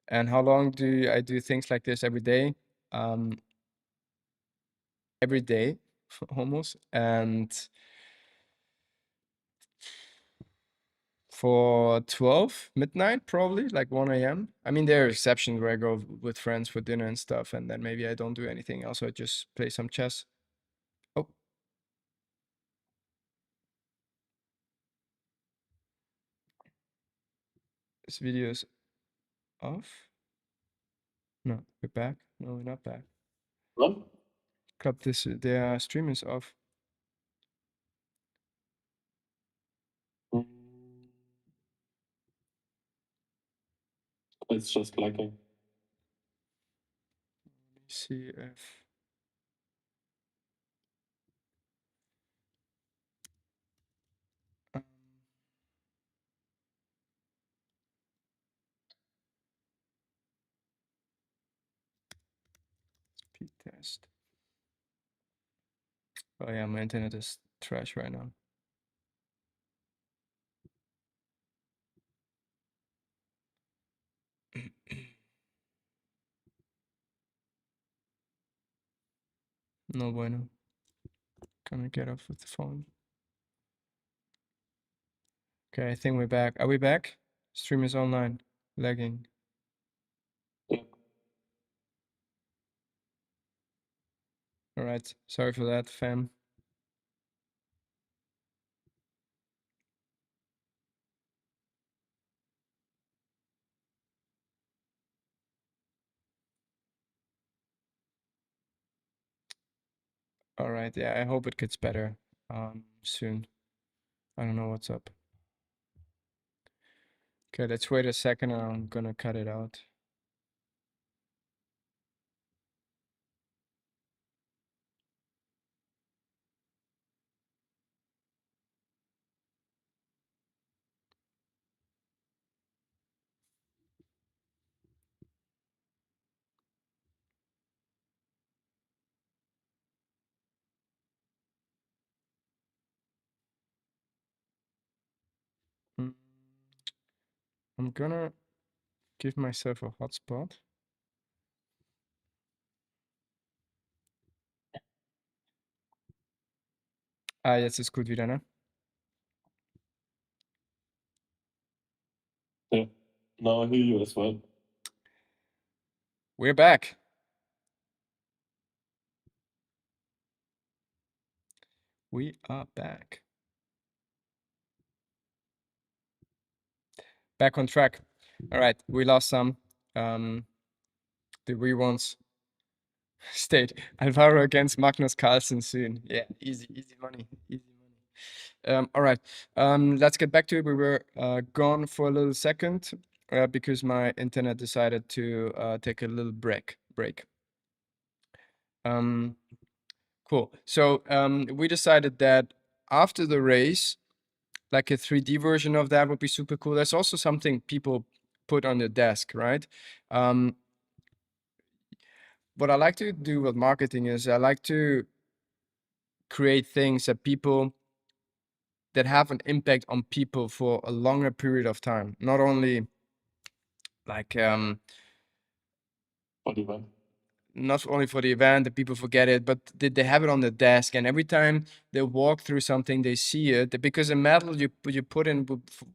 And how long do I do things like this every day? Every day, almost. And for 12 midnight, probably like 1 a.m. I mean, there are exceptions where I go with friends for dinner and stuff, and then maybe I don't do anything else. I just play some chess. Oh, this video is off. No, we're back. No, we're not back. What? Club, their stream is off. Mm. It's just lagging. Let me see if. Um, speed test. Oh yeah, my internet is trash right now. No bueno. Gonna get off with the phone. Okay, I think we're back. Are we back? Stream is online. Lagging. Yeah. All right. Sorry for that, fam. All right. Yeah, I hope it gets better soon. I don't know what's up. Okay, let's wait a second. I'm gonna cut it out. Mm, I'm gonna give myself a hotspot. Ah, jetzt ist gut wieder, ne? Yeah. Now I hear you as well. We're back. We are back. Back on track. All right, we lost some. The reruns stayed. Alvaro against Magnus Carlsen soon. Yeah, easy money. Easy money. All right. Let's get back to it. We were gone for a little second because my internet decided to take a little break. Cool. So we decided that after the race, like a 3D version of that would be super cool. That's also something people put on their desk, right? What I like to do with marketing is I like to create things that have an impact on people for a longer period of time, not only like For the event. not only for the event that people forget it, but they have it on the desk, and every time they walk through something, they see it, because a medal you put in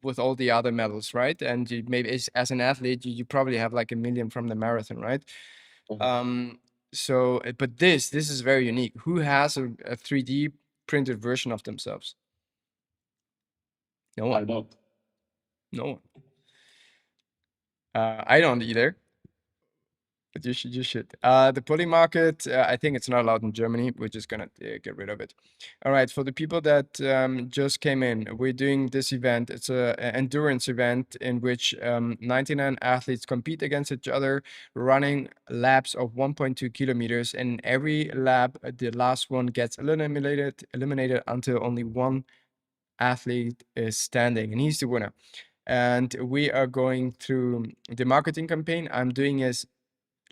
with all the other medals, right? And you maybe as an athlete, you probably have like 1 million from the marathon, right? So but this is very unique. Who has a 3D printed version of themselves? No I one. don't. No one. I don't either. But you should. You should. The pulley market, I think it's not allowed in Germany. We're just gonna get rid of it. All right. For the people that just came in, we're doing this event. It's an endurance event in which 99 athletes compete against each other, running laps of 1.2 kilometers. And every lap, the last one gets eliminated until only one athlete is standing, and he's the winner. And we are going through the marketing campaign. I'm doing is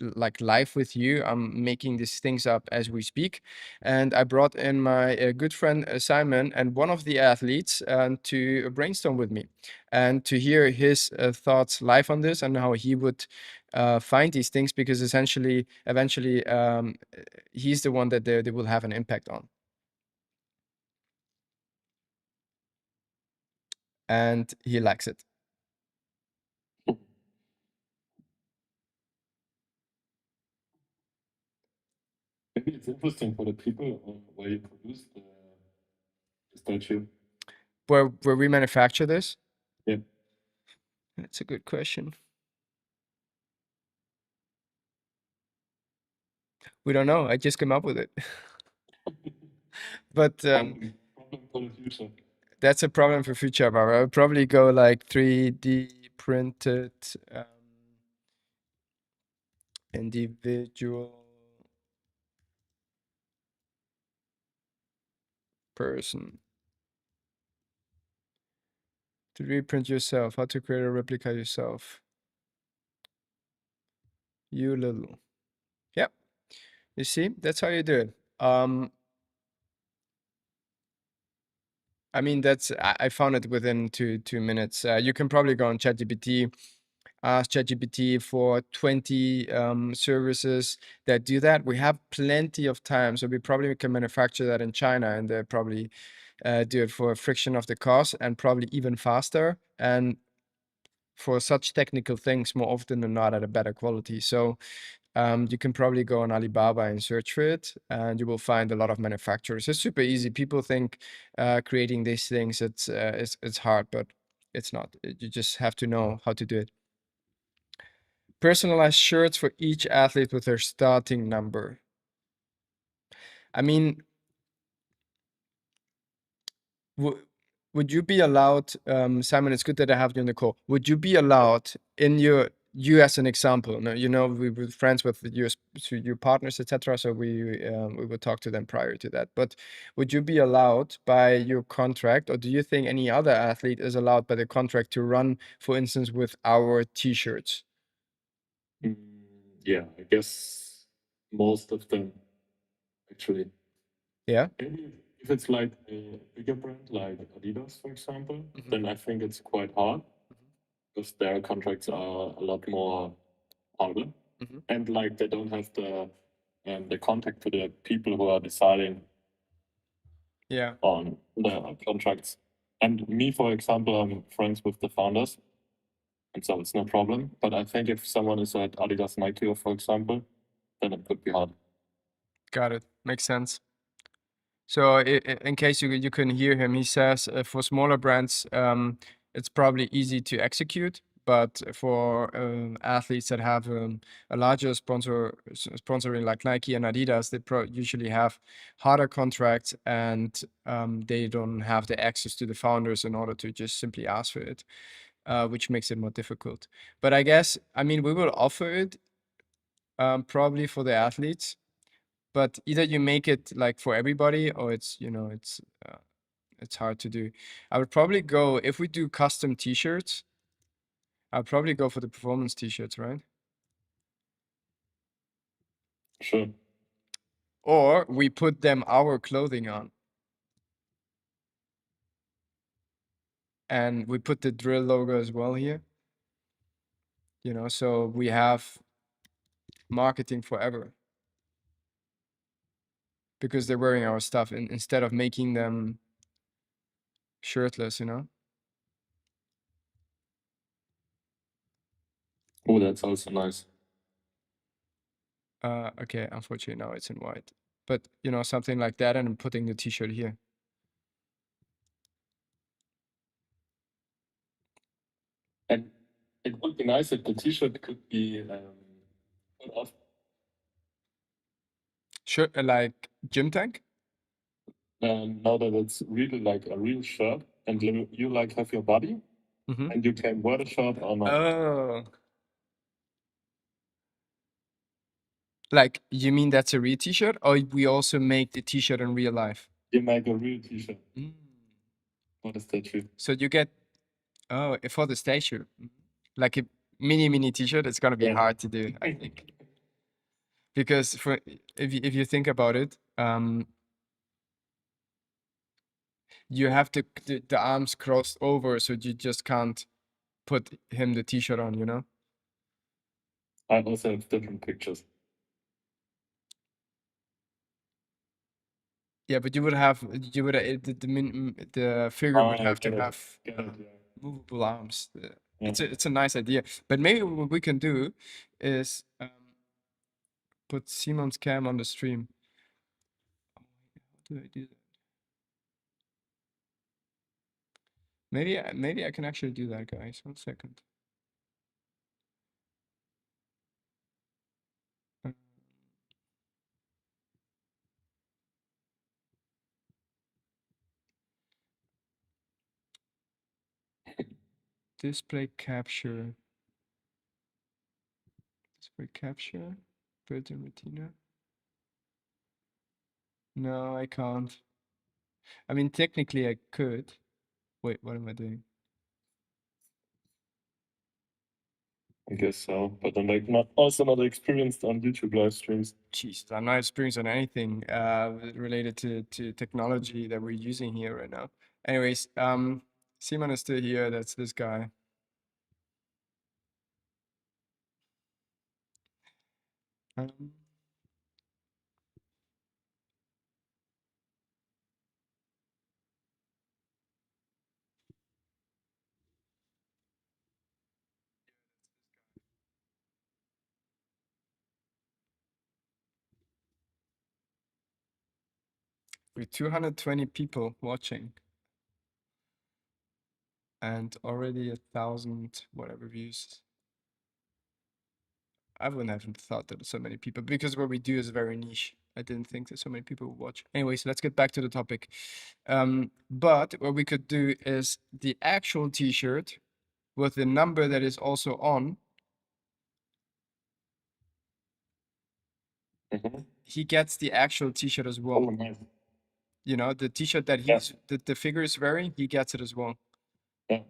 like live with you. I'm making these things up as we speak. And I brought in my good friend Simon and one of the athletes to brainstorm with me and to hear his thoughts live on this and how he would find these things, because eventually, he's the one that they will have an impact on. And he likes it. Maybe it's interesting for the people where you produce the statue. Where we manufacture this? Yeah. That's a good question. We don't know. I just came up with it. But Problem for the future. that's a problem for future, Alvaro. I would probably go like 3D printed individual person. 3D print yourself. How to create a replica yourself. You little. Yep. You see, that's how you do it. I mean, I found it within two minutes. You can probably go on ChatGPT, ask ChatGPT for 20 services that do that. We have plenty of time, so we probably can manufacture that in China, and they probably do it for a fraction of the cost and probably even faster. And for such technical things, more often than not, at a better quality. So you can probably go on Alibaba and search for it, and you will find a lot of manufacturers. It's super easy. People think creating these things it's hard, but it's not. You just have to know how to do it. Personalized shirts for each athlete with their starting number. I mean, would you be allowed, Simon? It's good that I have you on the call. Would you be allowed in you as an example? Now, we were friends with your partners, etc. So we would talk to them prior to that. But would you be allowed by your contract, or do you think any other athlete is allowed by the contract to run, for instance, with our T-shirts? Yeah, I guess most of them actually. Yeah. Maybe if it's like a bigger brand like Adidas, for example, then I think it's quite hard because their contracts are a lot more harder, and like they don't have the contact to the people who are deciding Yeah. on the contracts. And me, for example, I'm friends with the founders, and so it's no problem. But I think if someone is at Adidas, Nike, for example, then it could be hard. Got it. Makes sense. So in case you couldn't hear him, he says for smaller brands, it's probably easy to execute, but for athletes that have a larger sponsoring like Nike and Adidas, they usually have harder contracts, and they don't have the access to the founders in order to just simply ask for it, which makes it more difficult. But I guess, I mean, we will offer it probably for the athletes, but either you make it like for everybody, or it's hard to do. I would probably go, if we do custom t-shirts, I'd probably go for the performance t-shirts, right? Sure. Or we put them our clothing on. and we put the drill logo as well here. You know, so we have marketing forever because they're wearing our stuff instead of making them shirtless, you know. Oh, that's also nice. Okay, unfortunately now it's in white, but you know, something like that, and I'm putting the t-shirt here. And it would be nice if the T-shirt could be put off. Shirt like gym tank. Now that it's really like a real shirt, and you like have your body, Mm-hmm. and you can wear the shirt or not. Oh, like you mean that's a real t-shirt, or we also make the t-shirt in real life? You make a real T-shirt Mm. for the statue. So you get for the statue, like a mini t-shirt. It's gonna be Yeah. hard to do, I think, because for if you think about it, you have to the arms crossed over, so you just can't put him the t-shirt on, you know. I also have different pictures. Yeah, but you would have the figure would have to have Get it, yeah. movable arms. Yeah. It's a nice idea, but maybe what we can do is put Simon's cam on the stream. How do I do that? Maybe I can actually do that, guys. 1 second. Uh, display capture. Display capture. Built-in retina. No, I can't. I mean, technically I could. Wait, what am I doing? I guess so, but I'm like not experienced on YouTube live streams. Jesus, I'm not experienced on anything related to technology that we're using here right now. Anyways, Simon is still here. That's this guy. Um, with 220 people watching and already 1,000 whatever views. I wouldn't have thought that so many people, because what we do is very niche. I didn't think that so many people would watch. Anyways, let's get back to the topic. But what we could do is the actual t-shirt with the number that is also on, he gets the actual t-shirt as well. Oh, nice. You know, the t-shirt that Yeah. the figure is wearing, he gets it as well. Yeah.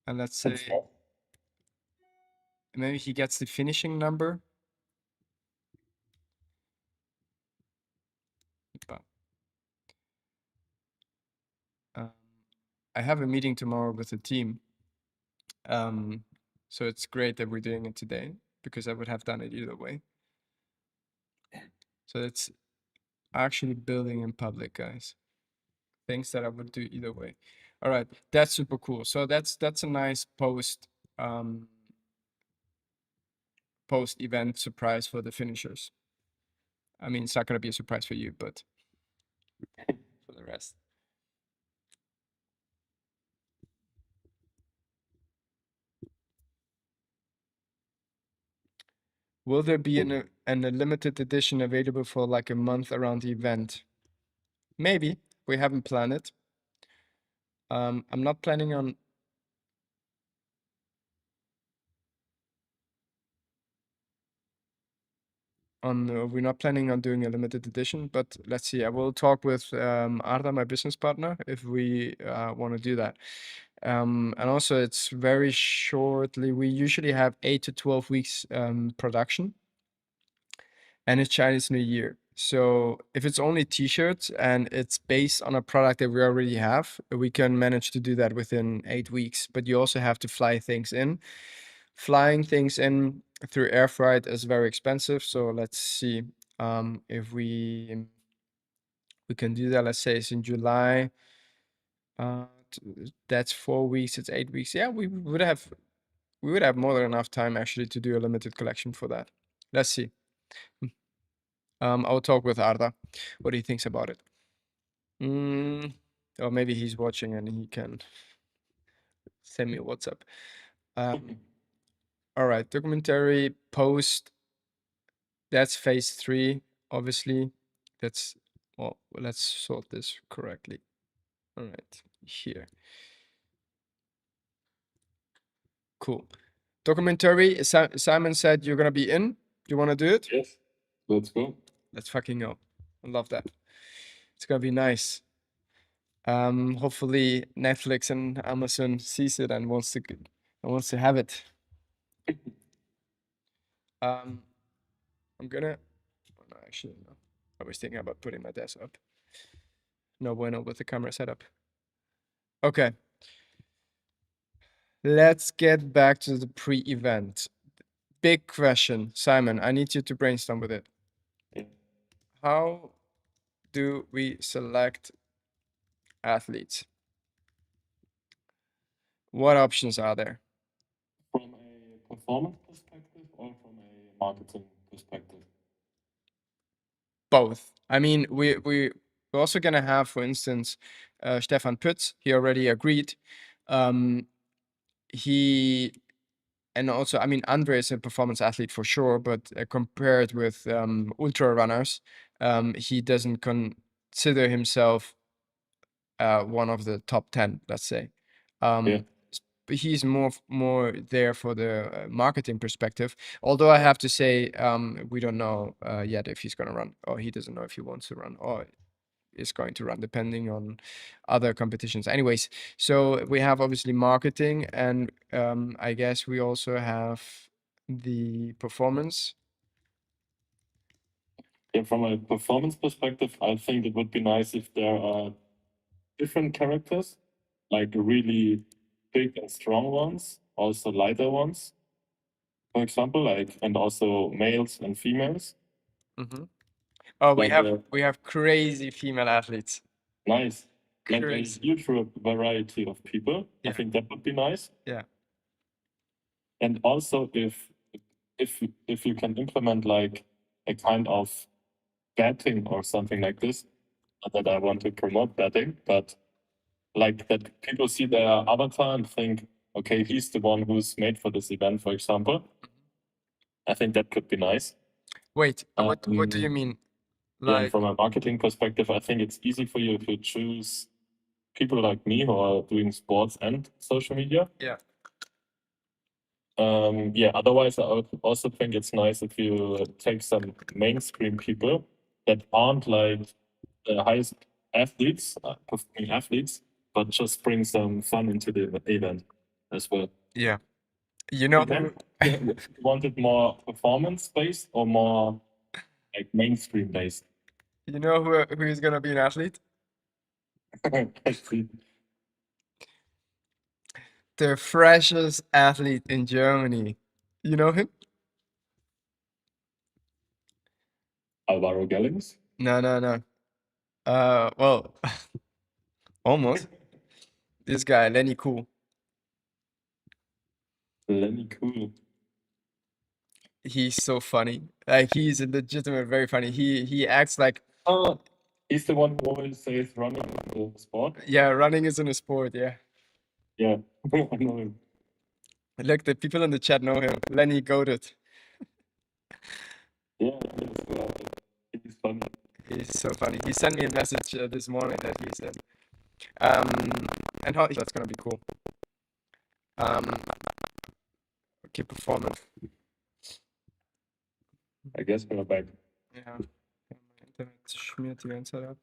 And let's That's say maybe he gets the finishing number. But, I have a meeting tomorrow with the team. So it's great that we're doing it today, because I would have done it either way. So it's actually building in public, guys. Things that I would do either way. All right, that's super cool. So that's a nice post event surprise for the finishers. I mean, it's not gonna be a surprise for you, but for the rest. Will there be a limited edition available for like a month around the event? Maybe. We haven't planned it. I'm not planning on we're not planning on doing a limited edition, but let's see. I will talk with Arda, my business partner, if we want to do that. And also, it's very shortly. We usually have 8 to 12 weeks production, and it's Chinese New Year, So if it's only t-shirts and it's based on a product that we already have, we can manage to do that within 8 weeks. But you also have to fly things in. Flying things in through air freight is very expensive. So let's see if we can do that. Let's say it's in July. That's 4 weeks. It's 8 weeks. Yeah, we would have more than enough time actually to do a limited collection for that. Let's see. I'll talk with Arda, what he thinks about it. Or maybe he's watching and he can send me a WhatsApp. All right, documentary post. That's phase 3, obviously. Well, let's sort this correctly. All right, here. Cool. Documentary, Simon said you're gonna be in. Do you wanna do it? Yes, let's go. Let's fucking go. I love that. It's gonna be nice. Hopefully Netflix and Amazon sees it and wants to have it. I'm gonna. Oh, no, actually, no. I was thinking about putting my desk up. No bueno with the camera setup. Okay. Let's get back to the pre-event. Big question, Simon. I need you to brainstorm with it. Yeah. How do we select athletes? What options are there? From a performance perspective or from a marketing perspective? Both. I mean, we're also gonna have, for instance, Stefan Pütz. He already agreed. He and also, I mean, Andre is a performance athlete for sure, but compared with ultra runners, he doesn't consider himself one of the top 10, let's say. Yeah. But he's more there for the marketing perspective. Although I have to say, we don't know yet if he's going to run, or he doesn't know if he wants to run, or is going to run, depending on other competitions. Anyways, so we have obviously marketing, and I guess we also have the performance. Yeah, from a performance perspective, I think it would be nice if there are different characters, like really big and strong ones, also lighter ones, for example, like, and also males and females. Mm-hmm. Oh, we Like, have crazy female athletes. nice. Like a Crazy. huge variety of people. I Yeah. think that would be nice. Yeah. And also if you can implement like a kind of betting or something like this, not that I want to promote betting, but like that people see their avatar and think, okay, he's the one who's made for this event, for example. I think that could be nice. Wait, what do you mean? Yeah, and Like, from a marketing perspective, I think it's easy for you to choose people like me who are doing sports and social media. yeah. Yeah, otherwise, I also think it's nice if you take some mainstream people that aren't like the highest athletes, performing athletes, but just bring some fun into the event as well. Yeah. You know Then, who you want it more performance based or more like mainstream based? you know who is gonna be an athlete? I see. The freshest athlete in Germany. You know him? Alvaro Gellings. No, no, no. Well, almost. This guy, Lenny Cool. Lenny Cool. He's so funny. Like he's a legitimate very funny. He acts like Oh, he's the one who always says running is a sport. yeah, running isn't a sport, yeah. Yeah, I know him. Look, the people in the chat know him. Lenny goated. Yeah, he's funny. He's so funny. He sent me a message this morning that he said. And how that's gonna be cool. Okay, performance. I guess we're back. Ja, ja, mein Internet schmiert die ganze Zeit ab.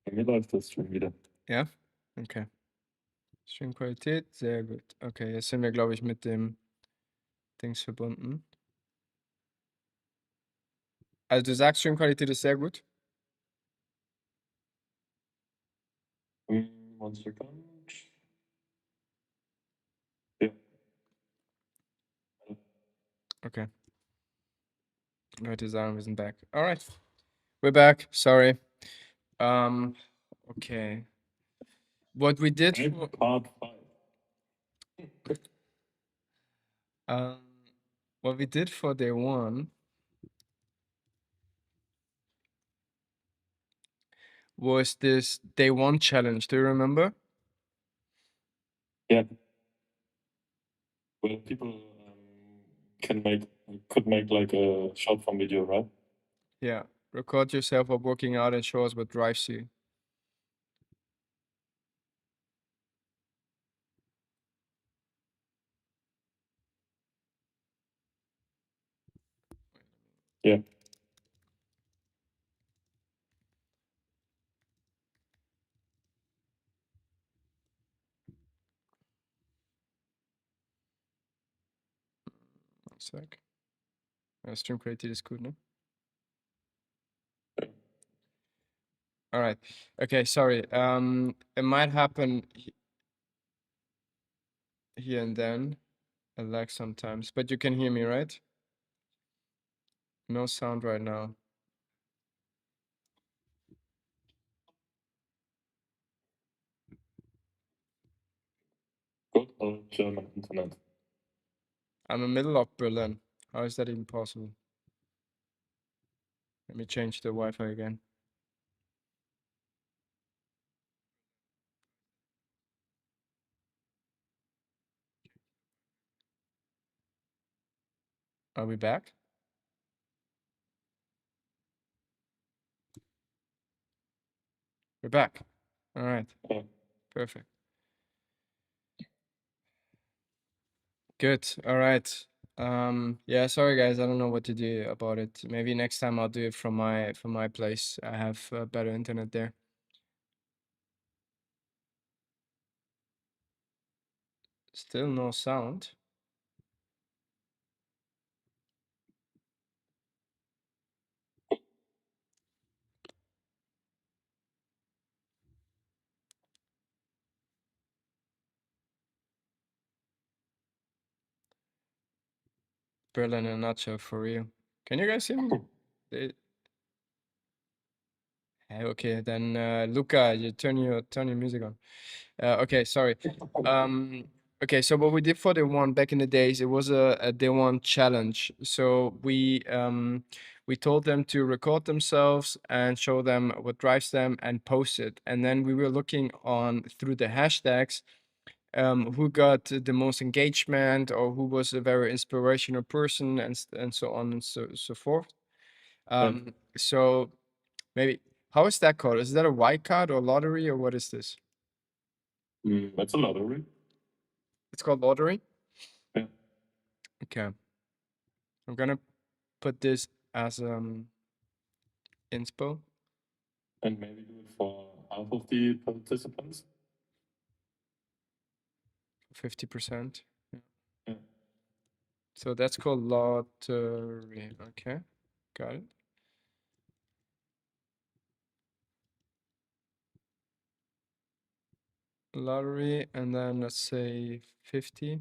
Bei mir läuft das schon wieder. Ja? Okay. Streamqualität, sehr gut. Okay, jetzt sind wir, glaube ich, mit dem Dings verbunden. Also du sagst, Streamqualität ist sehr gut? One second. Ja. Okay. Leute sagen, wir sind back. Alright. We're back. Sorry. Okay. What we did for, Part 5. um, what we did for day one was this day one challenge. Do you remember? Yeah. Where people could make like a short form video, right? Yeah. Record yourself while working out and show us what drives you. Yeah. One sec. Streamqualität ist gut, ne? All right. Okay, sorry. It might happen here and then, a lag sometimes, but you can hear me, right? No sound right now. Good old German internet. I'm in the middle of Berlin. How is that even possible? Let me change the Wi-Fi again. Are we back? We're back. All right. Yeah. Perfect. Good. All right. Yeah, sorry guys, I don't know what to do about it. Maybe next time I'll do it from my place. I have better internet there. Still no sound. Berlin in a nutshell for real. Can you guys hear me? Eh, okay, then Luca, you turn your music on. Okay, sorry. Okay, so what we did for day one back in the days, it was a day one challenge. So we told them to record themselves and show them what drives them and post it. And then we were looking on through the hashtags who got the most engagement or who was a very inspirational person and so on and so forth. So maybe how is that called? Is that a white card or lottery or what is this? That's a lottery. It's called lottery. Yeah. Okay. I'm gonna put this as inspo. And maybe do it for half of the participants. 50%. Yeah. So that's called lottery. Okay. Got it. Lottery and then let's say 50.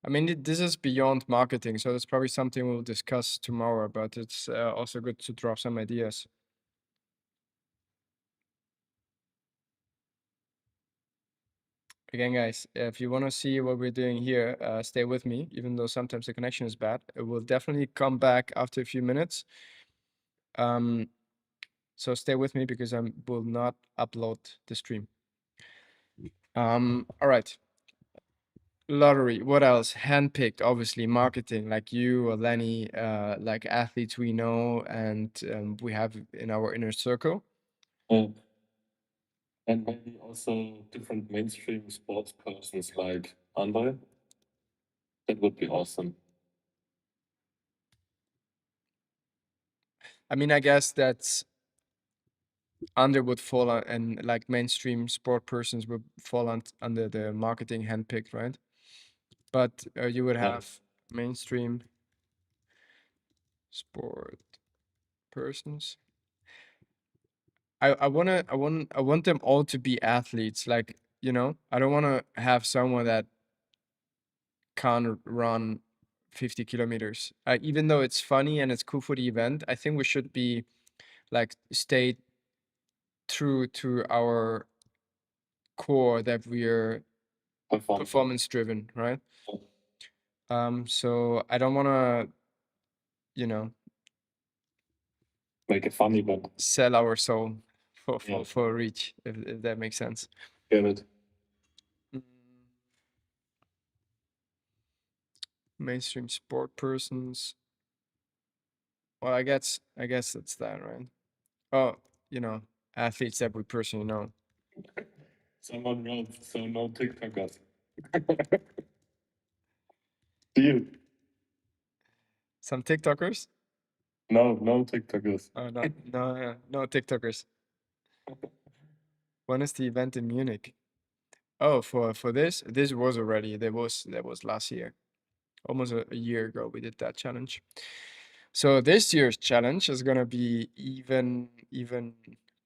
I mean, this is beyond marketing, so it's probably something we'll discuss tomorrow, but it's also good to drop some ideas. Again, guys, if you want to see what we're doing here, stay with me, even though sometimes the connection is bad. It will definitely come back after a few minutes. So stay with me because I will not upload the stream. All right. Lottery. What else? Handpicked, obviously, marketing, like you or Lenny, like athletes we know and we have in our inner circle. And maybe also different mainstream sports persons like Andre. That would be awesome. I mean, I guess that's under would fall on, and like mainstream sport persons would fall under the marketing handpicked, right? But you would Yeah. have mainstream sport persons. I want them all to be athletes. Like, you know, I don't want to have someone that can't run 50 kilometers. Even though it's funny and it's cool for the event, I think we should be like stay true to our core that we're performance driven, right? So I don't want to, you know, Make it funny, but sell our soul yeah, for reach, if that makes sense. get it. Mm, Mainstream sport persons. Well, I guess that's that, right? Oh, you know, athletes that we personally know. Someone wrote, so no TikTokers. Deal. Some TikTokers? No, no TikTokers. Oh, no, no TikTokers. When is the event in Munich? Oh, for this was already that was last year, almost a year ago. We did that challenge. So this year's challenge is gonna be even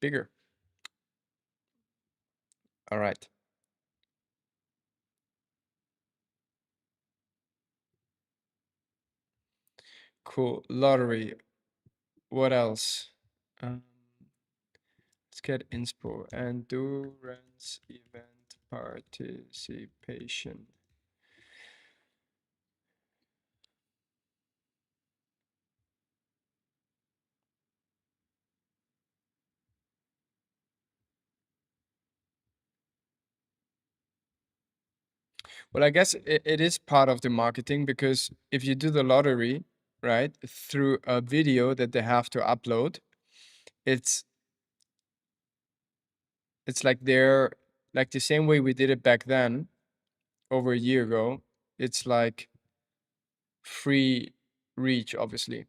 bigger. All right. Cool. Lottery. What else? Um, let's get inspo. Endurance event participation. Well, I guess it is part of the marketing because if you do the lottery, right, through a video that they have to upload, it's it's like they're like the same way we did it back then, over a year ago. It's like free reach, obviously.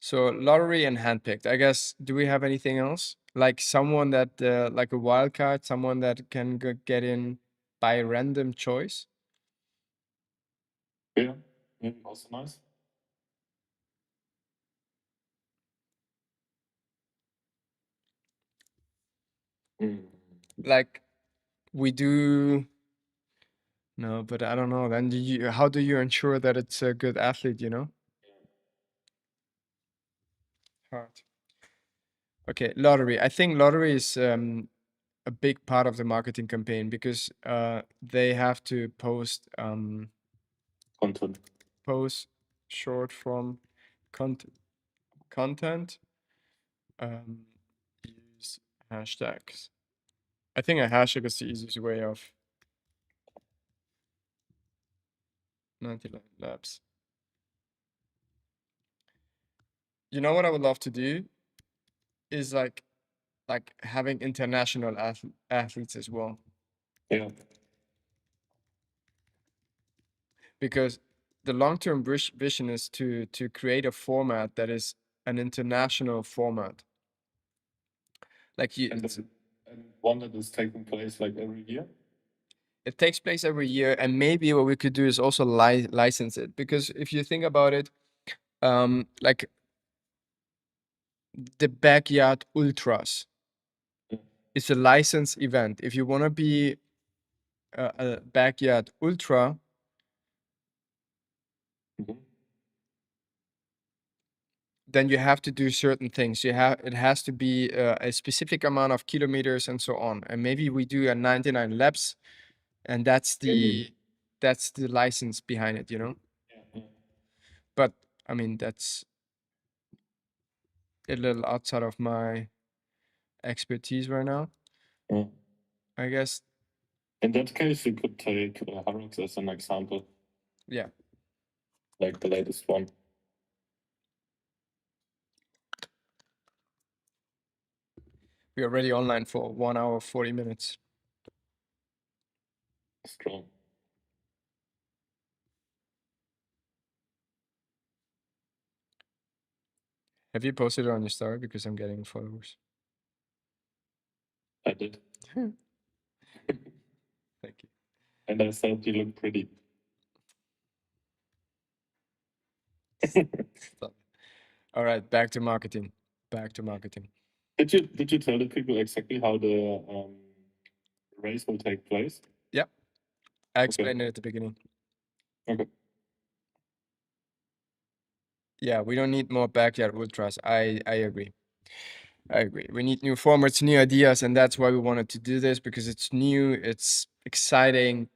So lottery and handpicked. I guess. Do we have anything else? Like someone that, like a wild card, someone that can get in by random choice. Yeah, yeah, also nice. Mm. Like we do. No, but I don't know. Then how do you ensure that it's a good athlete? You know. Hard. Okay, lottery. I think lottery is a big part of the marketing campaign because they have to Content. post short form content, um, use hashtags. I think a hashtag is the easiest way of 99 laps. You know what I would love to do is like having international athletes as well, Yeah. because the long-term vision is to create a format that is an international format. Like And one that is taking place like every year. it takes place every year, and maybe what we could do is also license it, because if you think about it, like the backyard ultras, Yeah. it's a licensed event. If you want to be a backyard ultra, Mhm. then you have to do certain things. It has to be a specific amount of kilometers and so on. And maybe we do a 99 laps, and that's the license behind it, you know. Yeah, yeah. But I mean, that's a little outside of my expertise right now. Yeah. I guess. In that case, you could take Harrods as an example, Yeah. like the latest one. We're already online for 1 hour 40 minutes. Strong. Have you posted it on your story? Because I'm getting followers. I did. Thank you. And I said you look pretty. Stop. All right, back to marketing. Back to marketing. Did you tell the people exactly how the race will take place? Yep. I explained it at the beginning. Okay. Yeah, we don't need more backyard ultras. I agree. I agree. We need new formats, new ideas, and that's why we wanted to do this because it's new, it's exciting.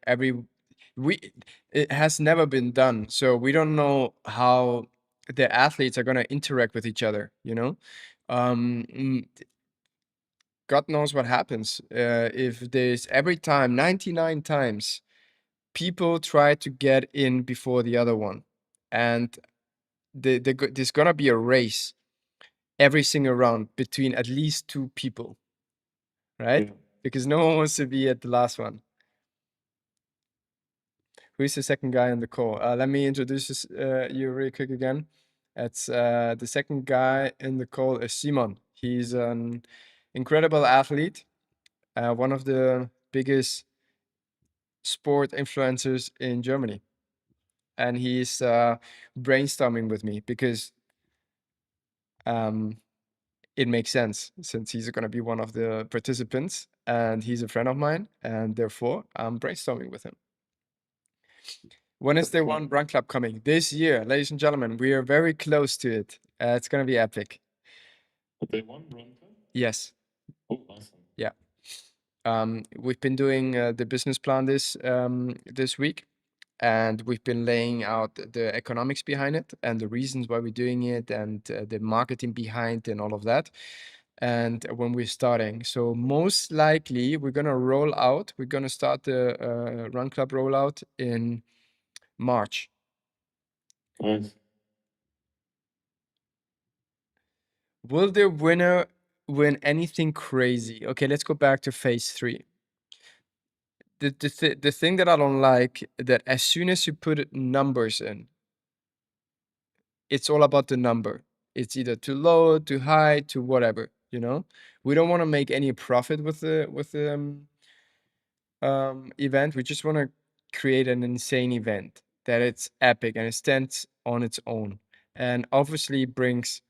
We it has never been done, so we don't know how the athletes are going to interact with each other. Um, mm, God knows what happens if there's every time 99 times people try to get in before the other one, and there's gonna be a race every single round between at least two people, right? Yeah. Because no one wants to be at the last one. Who's the second guy on the call? Let me introduce you really quick again. It's the second guy in the call is Simon. He's an incredible athlete, one of the biggest sport influencers in Germany, and he's brainstorming with me because um, it makes sense since he's going to be one of the participants and he's a friend of mine, and therefore I'm brainstorming with him. When is the one run club coming? This year, ladies and gentlemen. We are very close to it. It's going to be epic. They won run club? Yes. Oh, awesome. Yeah. We've been doing the business plan this week, and we've been laying out the economics behind it and the reasons why we're doing it and the marketing behind and all of that. And when we're starting, so most likely we're gonna start the Run Club rollout in March. Nice. Will the winner win anything crazy? Okay, let's go back to phase 3. The thing that I don't like that as soon as you put numbers in, it's all about the number. It's either too low, too high, too whatever. We don't want to make any profit with the event. We just want to create an insane event that it's epic and it stands on its own, and obviously brings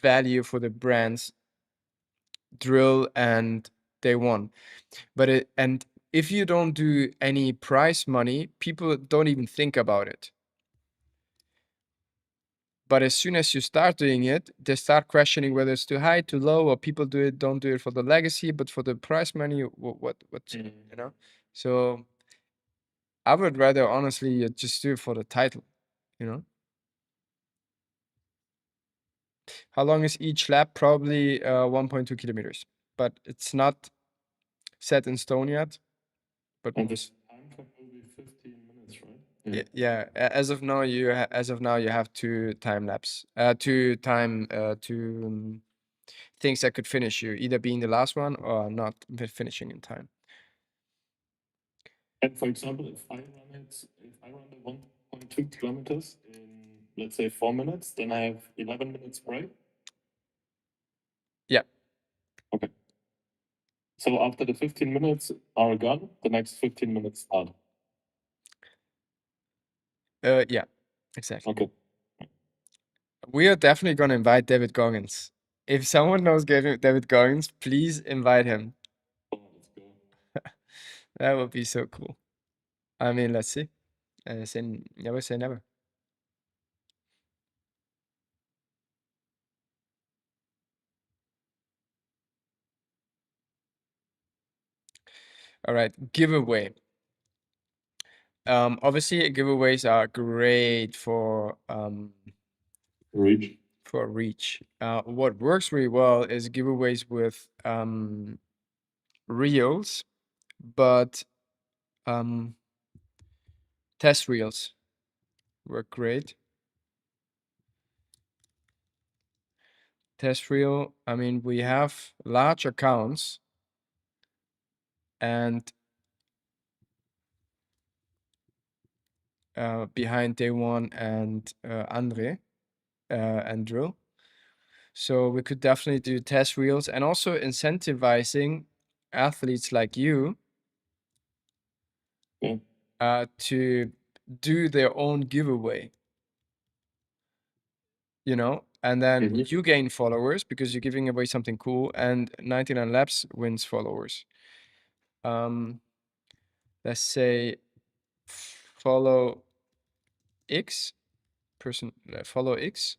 value for the brands Drill and Day One. And if you don't do any prize money, people don't even think about it. But as soon as you start doing it, they start questioning whether it's too high, too low, or people don't do it for the legacy, but for the prize money. So I would rather honestly just do it for the title. How long is each lap? Probably 1.2 kilometers, but it's not set in stone yet. But And the time cap will be 15 minutes, right? yeah, as of now you have two time lapse, two things that could finish you, either being the last one or not finishing in time. And for example, if I run the 1.2 kilometers in, let's say, 4 minutes, then I have 11 minutes break. Yeah. Okay. So after the 15 minutes are gone, the next 15 minutes start. Yeah, exactly. Okay. We are definitely gonna invite David Goggins. If someone knows David Goggins, please invite him. Oh, let's go. That would be so cool. I mean, let's see. Never say never. All right, giveaway. Obviously, giveaways are great for Reach. reach. What works really well is giveaways with reels, but test reels work great. Test reel, I mean, we have large accounts, and behind Day One and Andre and Drill. So we could definitely do test reels and also incentivizing athletes like you to do their own giveaway, you know, and then you gain followers because you're giving away something cool, and 99 Labs wins followers. Let's say follow X person, follow X,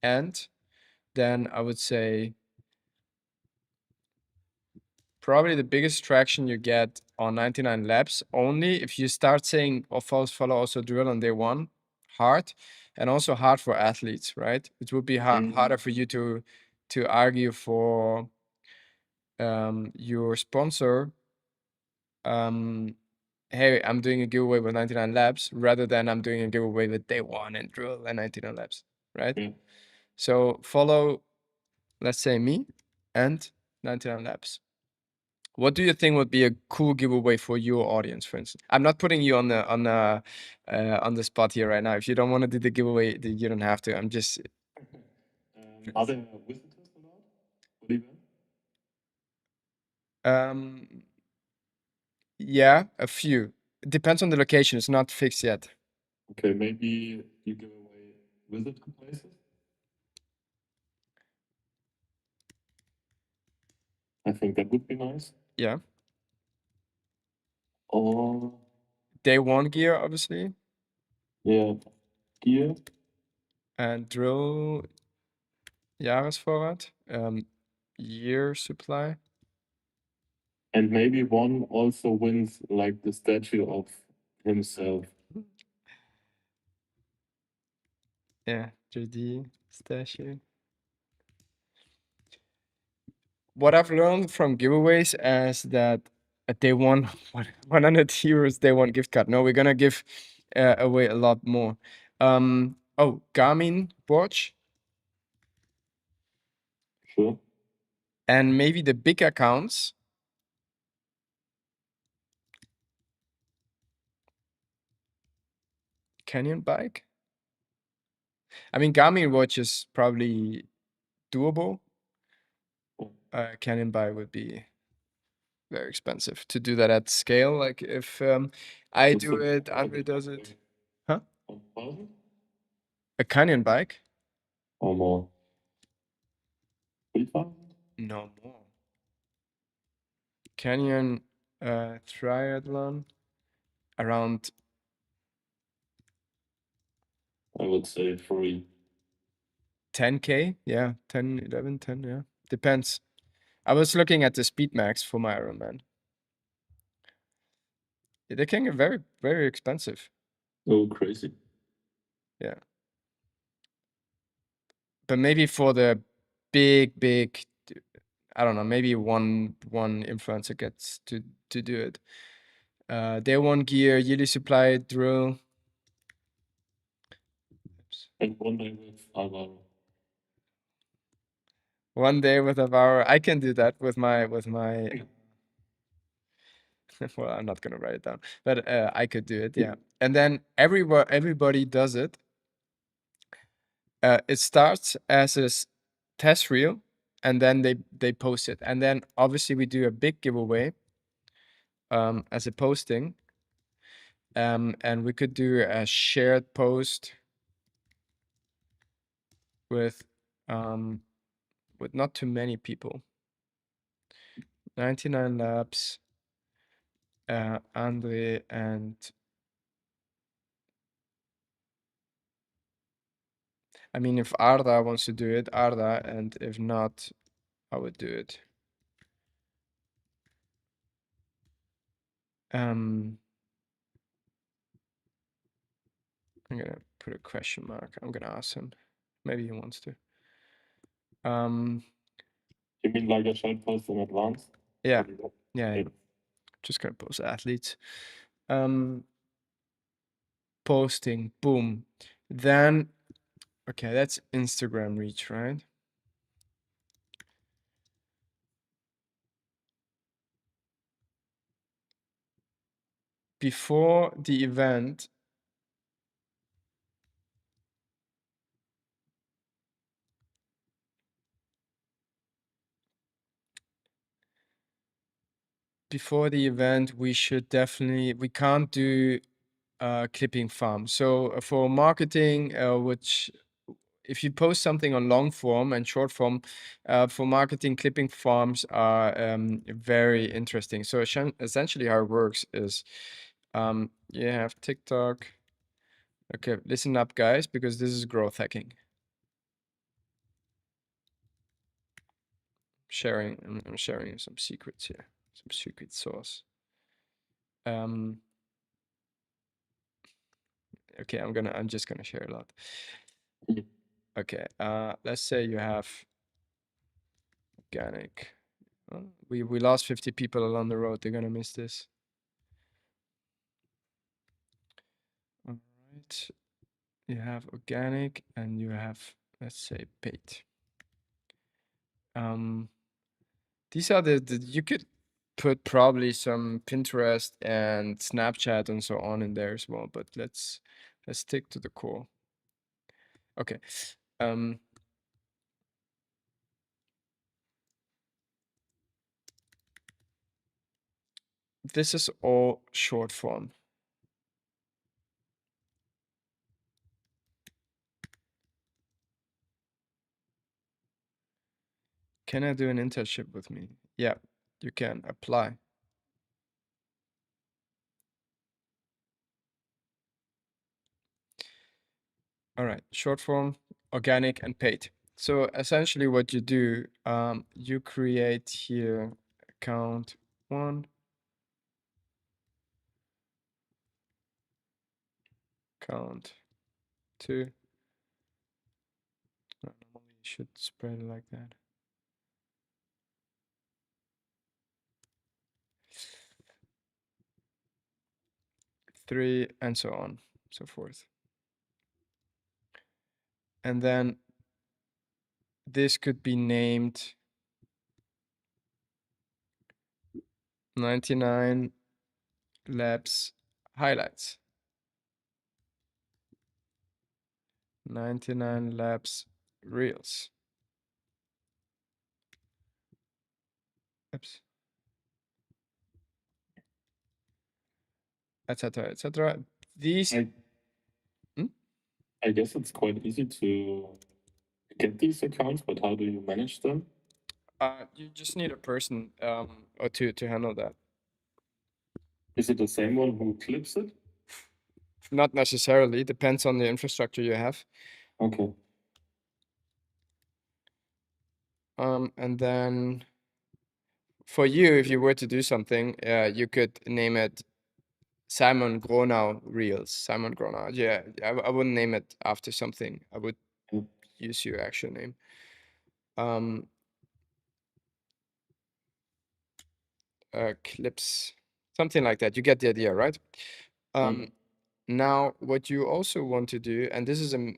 and then I would say probably the biggest traction you get on 99 Labs only if you start saying, oh, follow also drill on day one, hard, and also hard for athletes, right? It would be harder for you to argue for your sponsor, hey, I'm doing a giveaway with 99 Labs rather than I'm doing a giveaway with day one and drill and 99 Labs, right? So follow, let's say me and 99 Labs. What do you think would be a cool giveaway for your audience, for instance? I'm not putting you on the spot here right now. If you don't want to do the giveaway, you don't have to. I'm just. Are there visitors allowed for the event? Yeah, a few. It depends on the location. It's not fixed yet. Okay, maybe you give away visit places. I think that would be nice. Yeah. Or Day one gear, obviously. yeah, gear. And drill Jahresvorrat. Year supply. And maybe one also wins like the statue of himself. Yeah, 3D statue. What I've learned from giveaways is that they won 100 euros, they won gift card. No, we're gonna give away a lot more. Oh, Garmin watch. Sure. And maybe the big accounts. Canyon bike. I mean, Garmin watch is probably doable. Canyon bike would be very expensive to do that at scale. Like if I do it, Andre does it. Huh? 1,000 A Canyon bike? or more? 3,000? No more. Canyon triathlon around, I would say 3. 10K. Yeah, 10, 11, 10. Yeah, depends. I was looking at the Speed Max for my Ironman. They can get very, very expensive. Oh, crazy. Yeah. But maybe for the big, I don't know, maybe one influencer gets to do it. Day one gear, yearly supply drill. Oops. And one day with Alvaro. One day with Alvaro. I can do that with my well, I'm not gonna write it down, but I could do it, yeah. And then everybody does it. It starts as a test reel, and then they post it, and then obviously we do a big giveaway as a posting, and we could do a shared post with not too many people. 99 Labs, Andre, and I mean, if Arda wants to do it, Arda, and if not, I would do it. I'm gonna put a question mark. I'm gonna ask him. Maybe he wants to. You mean like a shared post in advance? Yeah. Yeah. Just gonna post athletes. Posting, boom. Then, okay, that's Instagram reach, right? Before the event, before the event, we can't do clipping farm. So for marketing, which if you post something on long form and short form, for marketing, clipping farms are very interesting. So essentially how it works is you have TikTok. Okay, listen up, guys, because this is growth hacking. I'm sharing some secrets here, some secret sauce. Okay, I'm just gonna share a lot. Okay, let's say you have organic. Oh, we lost 50 people along the road. They're gonna miss this. All right, you have organic and you have, let's say, paid. These are the you could put probably some Pinterest and Snapchat and so on in there as well, but let's stick to the core. Okay. This is all short form. Can I do an internship with me? Yeah, you can apply. All right, short form, organic, and paid. So essentially what you do, you create here account 1, account 2. Normally you should spread it like that. 3, and so on, so forth. And then this could be named 99 Labs Highlights. 99 Labs Reels. Oops. Etc. etc. These. I guess it's quite easy to get these accounts, but how do you manage them? You just need a person or two to handle that. Is it the same one who clips it? Not necessarily. Depends on the infrastructure you have. Okay. And then for you, if you were to do something, you could name it Simon Gronau Reels. Simon Gronau. Yeah, I wouldn't name it after something. I would use your actual name. Clips, something like that. You get the idea, right? Now, what you also want to do, and this is a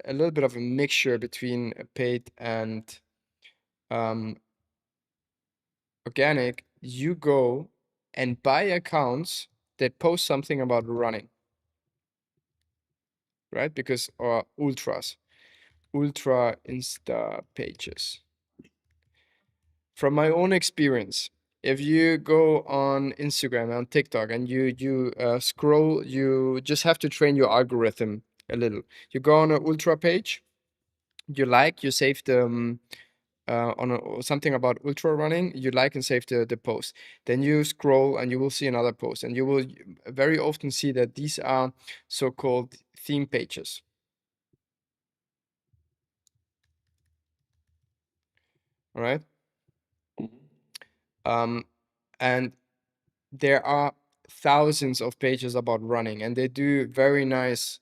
little bit of a mixture between paid and organic, you go and buy accounts that post something about running, right? Because or ultra Insta pages. From my own experience, if you go on Instagram and TikTok and you scroll, you just have to train your algorithm a little. You go on an ultra page, you save the something about ultra running, you like and save the post. Then you scroll and you will see another post, and you will very often see that these are so-called theme pages. All right. And there are thousands of pages about running, and they do very nice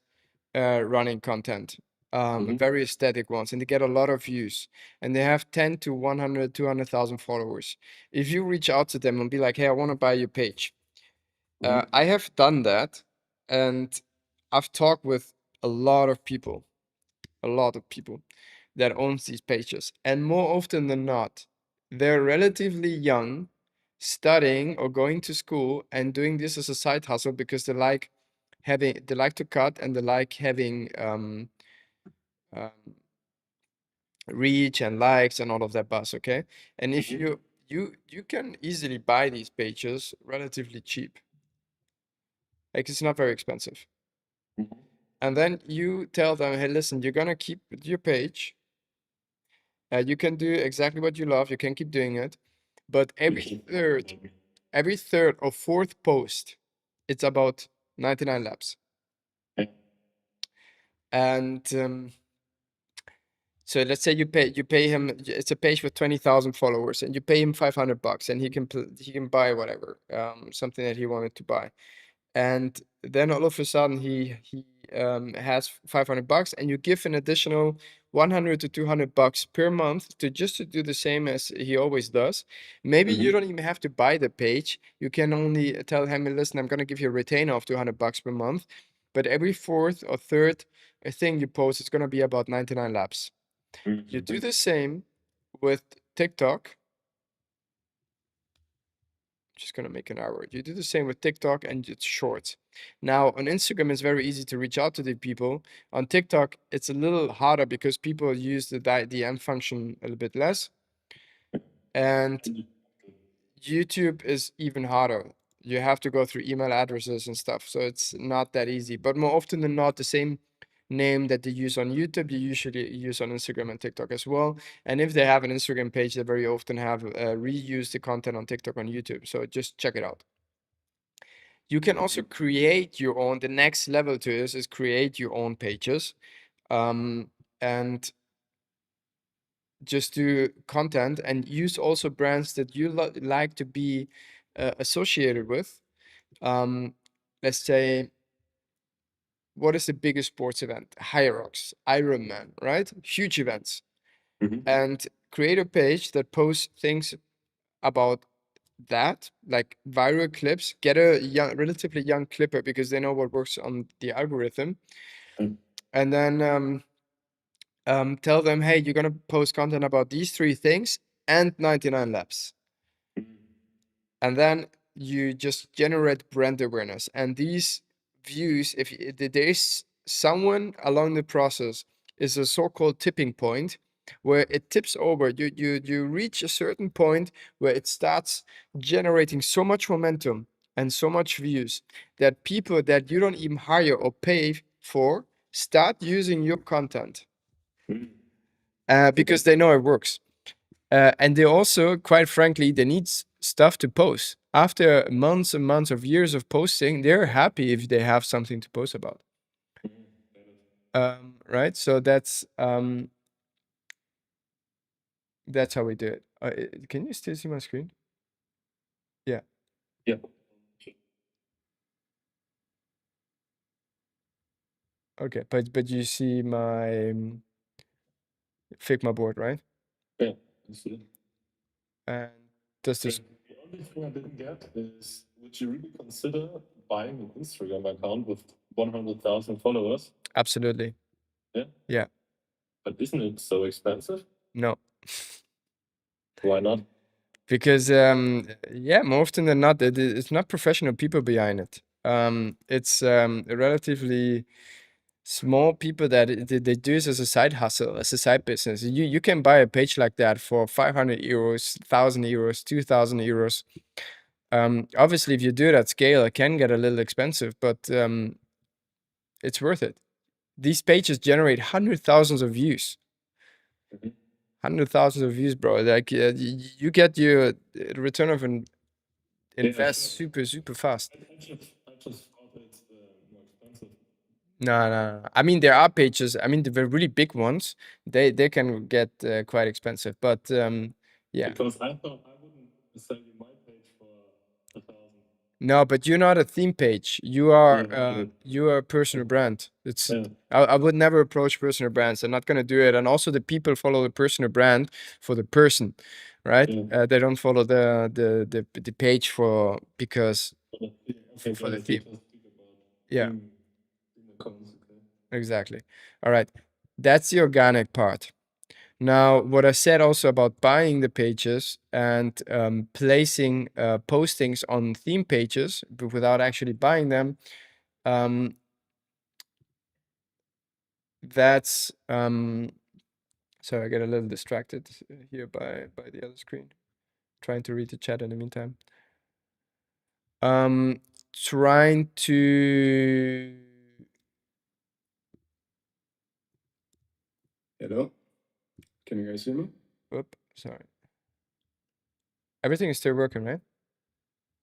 running content, very aesthetic ones, and they get a lot of views, and they have 10 to 100, 200,000 followers. If you reach out to them and be like, hey, I want to buy your page. I have done that, and I've talked with a lot of people that owns these pages. And more often than not, they're relatively young, studying or going to school and doing this as a side hustle because they like to cut and they like having reach and likes and all of that buzz. Okay. And if you can easily buy these pages relatively cheap. Like it's not very expensive. Mhm. And then you tell them, hey, listen, you're gonna keep your page. You can do exactly what you love. You can keep doing it, but every third or fourth post, it's about 99 laps. Yeah. And so let's say you pay him. It's a page with 20,000 followers, and you pay him $500, and he can buy whatever, something that he wanted to buy. And then all of a sudden he has $500, and you give an additional 100 to $200 per month to do the same as he always does. Maybe you don't even have to buy the page. You can only tell him, listen, I'm gonna give you a retainer of $200 per month, but every fourth or third thing you post is gonna be about 99 laps. You do the same with TikTok. Just gonna make an error. You do the same with TikTok and it's short. Now on Instagram, it's very easy to reach out to the people. On TikTok, it's a little harder because people use the DM function a little bit less. And YouTube is even harder. You have to go through email addresses and stuff, so it's not that easy. But more often than not, the same name that they use on YouTube, you usually use on Instagram and TikTok as well. And if they have an Instagram page, they very often have reused the content on TikTok on YouTube. So just check it out. You can also create your own. The next level to this is create your own pages, and just do content and use also brands that you like to be associated with. Let's say, what is the biggest sports event? Hyrox, Ironman, right? Huge events. And create a page that posts things about that, like viral clips. Get a relatively young clipper because they know what works on the algorithm. And then tell them, hey, you're gonna post content about these three things and 99 laps. And then you just generate brand awareness. And these views, if there is someone along the process, is a so-called tipping point where it tips over. You reach a certain point where it starts generating so much momentum and so much views that people that you don't even hire or pay for start using your content because they know it works. And they also, quite frankly, they need stuff to post. After months and months of years of posting, they're happy if they have something to post about. Right? So that's how we do it. Can you still see my screen? Yeah. Yeah. Okay, but you see my Figma board, right? Yeah. I see. And does this? The only thing I didn't get is, would you really consider buying an Instagram account with 100,000 followers? Absolutely. Yeah. Yeah. But isn't it so expensive? No. Why not? Because yeah, more often than not, it's not professional people behind it. It's relatively small people that they do this as a side hustle, as a side business. You can buy a page like that for 500 euros, 1,000 euros, 2,000 euros. Obviously, if you do it at scale, it can get a little expensive, but it's worth it. These pages generate hundred thousands of views. 100,000 of views, bro. Like you get your return of an invest super fast. I just thought it's more expensive. No. I mean, there are pages. I mean, the really big ones, they can get quite expensive. But yeah. Because I thought I wouldn't sell you my page for 1,000. No, but you're not a theme page. You are a personal brand. It's I would never approach personal brands. I'm not gonna do it. And also, the people follow the personal brand for the person, right? They don't follow the page for because for the theme. Yeah. Exactly. All right. That's the organic part. Now, what I said also about buying the pages and placing postings on theme pages, but without actually buying them, that's sorry, I get a little distracted here by the other screen. Trying to read the chat in the meantime. Trying to. Hello? Can you guys hear me? Oop, sorry. Everything is still working, right?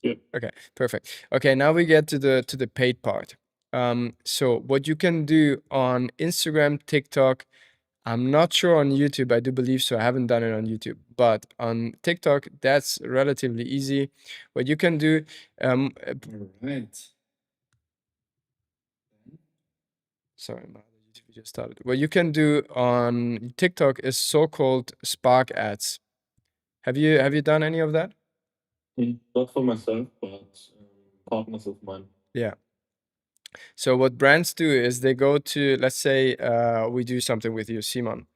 Yep. Okay, perfect. Okay, now we get to the paid part. So what you can do on Instagram, TikTok, I'm not sure on YouTube. I do believe so. I haven't done it on YouTube, but on TikTok, that's relatively easy. What you can do, right. Sorry, my YouTube video started. What you can do on TikTok is so-called Spark ads. Have you done any of that? Not for myself, but partners of mine. Yeah. So what brands do is they go to, let's say, we do something with you, Simon,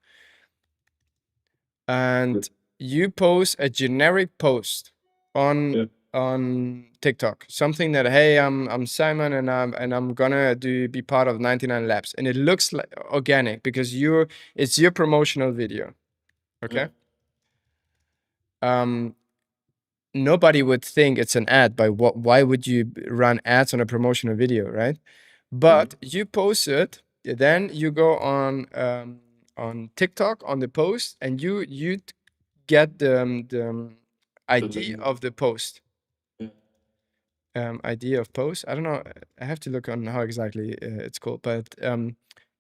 and you post a generic post on TikTok, something that, hey, I'm Simon and I'm gonna be part of 99 Labs, and it looks like organic because it's your promotional video, okay? Nobody would think it's an ad. Why would you run ads on a promotional video, right? But you post it, then you go on TikTok on the post, and you get the ID of the post. ID of post. I don't know. I have to look on how exactly it's called, but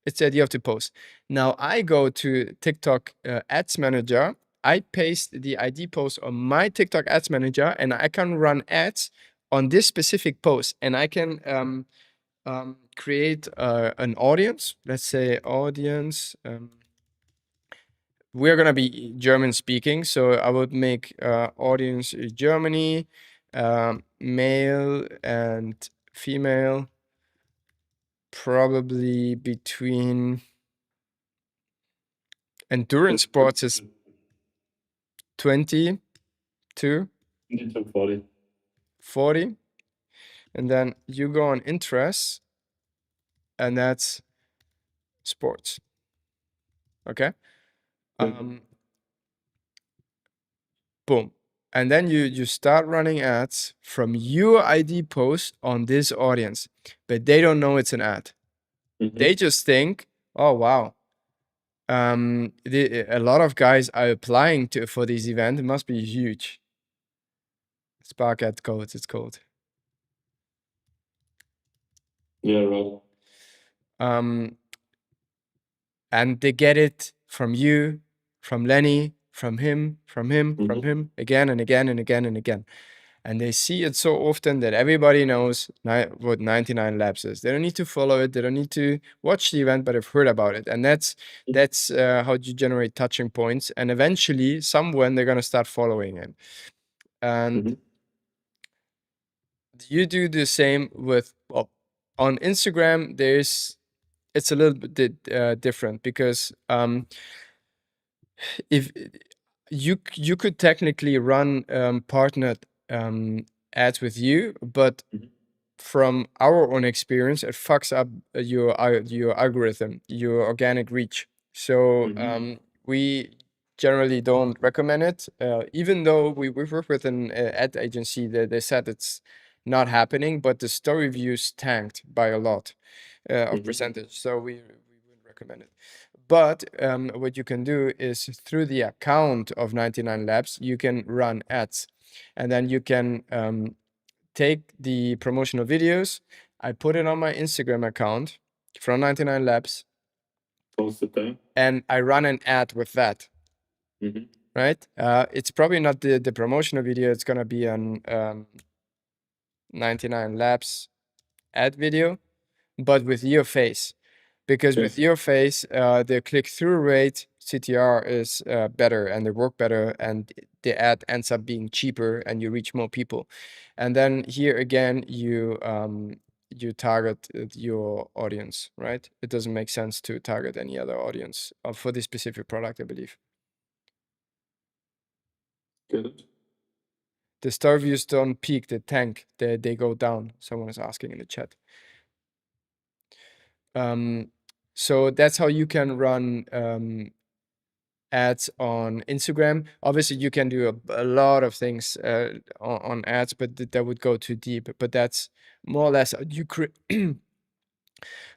it's the idea of the post. Now I go to TikTok Ads Manager. I paste the ID post on my TikTok Ads Manager, and I can run ads on this specific post, and I can create an audience. Let's say audience. We're gonna be German speaking, so I would make audience Germany, male and female, probably between endurance sports is 20 to 40. 40, and then you go on interests, and that's sports. Okay. Boom. And then you start running ads from your ID post on this audience, but they don't know it's an ad. They just think, oh wow, a lot of guys are applying for this event. It must be huge. Spark ad codes, it's called. Yeah, right. And they get it from you, from Lenny, from him, from him, again and again and again and again. And they see it so often that everybody knows what 99 Labs is. They don't need to follow it. They don't need to watch the event, but have heard about it. And that's how you generate touching points. And eventually, someone they're gonna start following it. And you do the same with on Instagram. It's a little bit different because if you could technically run partnered ads with you, but from our own experience, it fucks up your algorithm, your organic reach. So we generally don't recommend it, even though we work with an ad agency that they said it's not happening, but the story views tanked by a lot of percentage. So we wouldn't recommend it. But what you can do is through the account of 99 Labs, you can run ads, and then you can take the promotional videos. I put it on my Instagram account from 99 Labs, Post it there, and I run an ad with that. Right? It's probably not the promotional video. It's gonna be an 99 Labs ad video, but with your face. Because with your face, the click-through rate, CTR, is better, and they work better, and the ad ends up being cheaper, and you reach more people. And then here again, you target your audience, right? It doesn't make sense to target any other audience for this specific product, I believe. Get it? The star views don't peak, the tank, they go down. Someone is asking in the chat. So that's how you can run ads on Instagram. Obviously, you can do a lot of things on ads, but that would go too deep. But that's more or less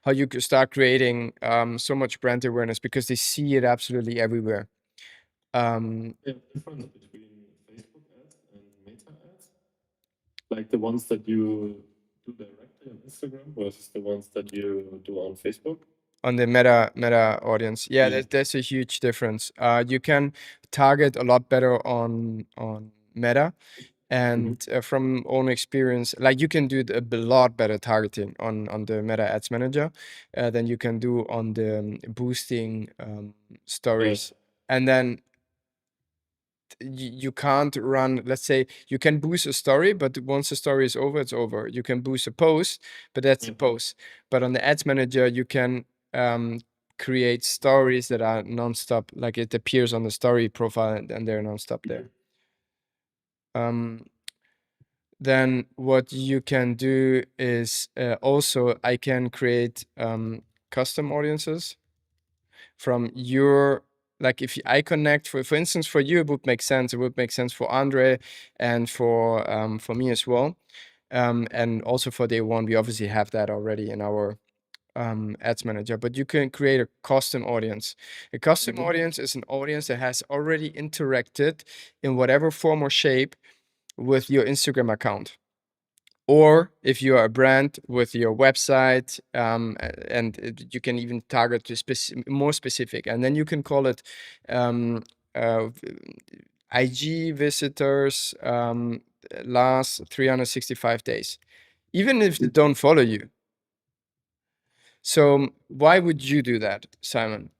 how you could start creating so much brand awareness, because they see it absolutely everywhere. Yeah, difference between Facebook ads and Meta ads, like the ones that you do directly on Instagram versus the ones that you do on Facebook. On the meta audience, yeah, there's a huge difference. You can target a lot better on Meta, and from own experience, like you can do a lot better targeting on the Meta Ads Manager than you can do on the boosting stories. And then you can't run, let's say you can boost a story, but once the story is over, it's over. You can boost a post, but that's a post. But on the Ads Manager, you can create stories that are nonstop, like it appears on the story profile and they're nonstop there. Then what you can do is also I can create custom audiences from your, like if I connect, for instance, for you, it would make sense. It would make sense for Andre and for me as well. And also for day one, we obviously have that already in our ads manager, but you can create a custom audience. A custom audience is an audience that has already interacted in whatever form or shape with your Instagram account. Or if you are a brand with your website, and you can even target to more specific, and then you can call it IG visitors last 365 days, even if they don't follow you. So why would you do that, Simon?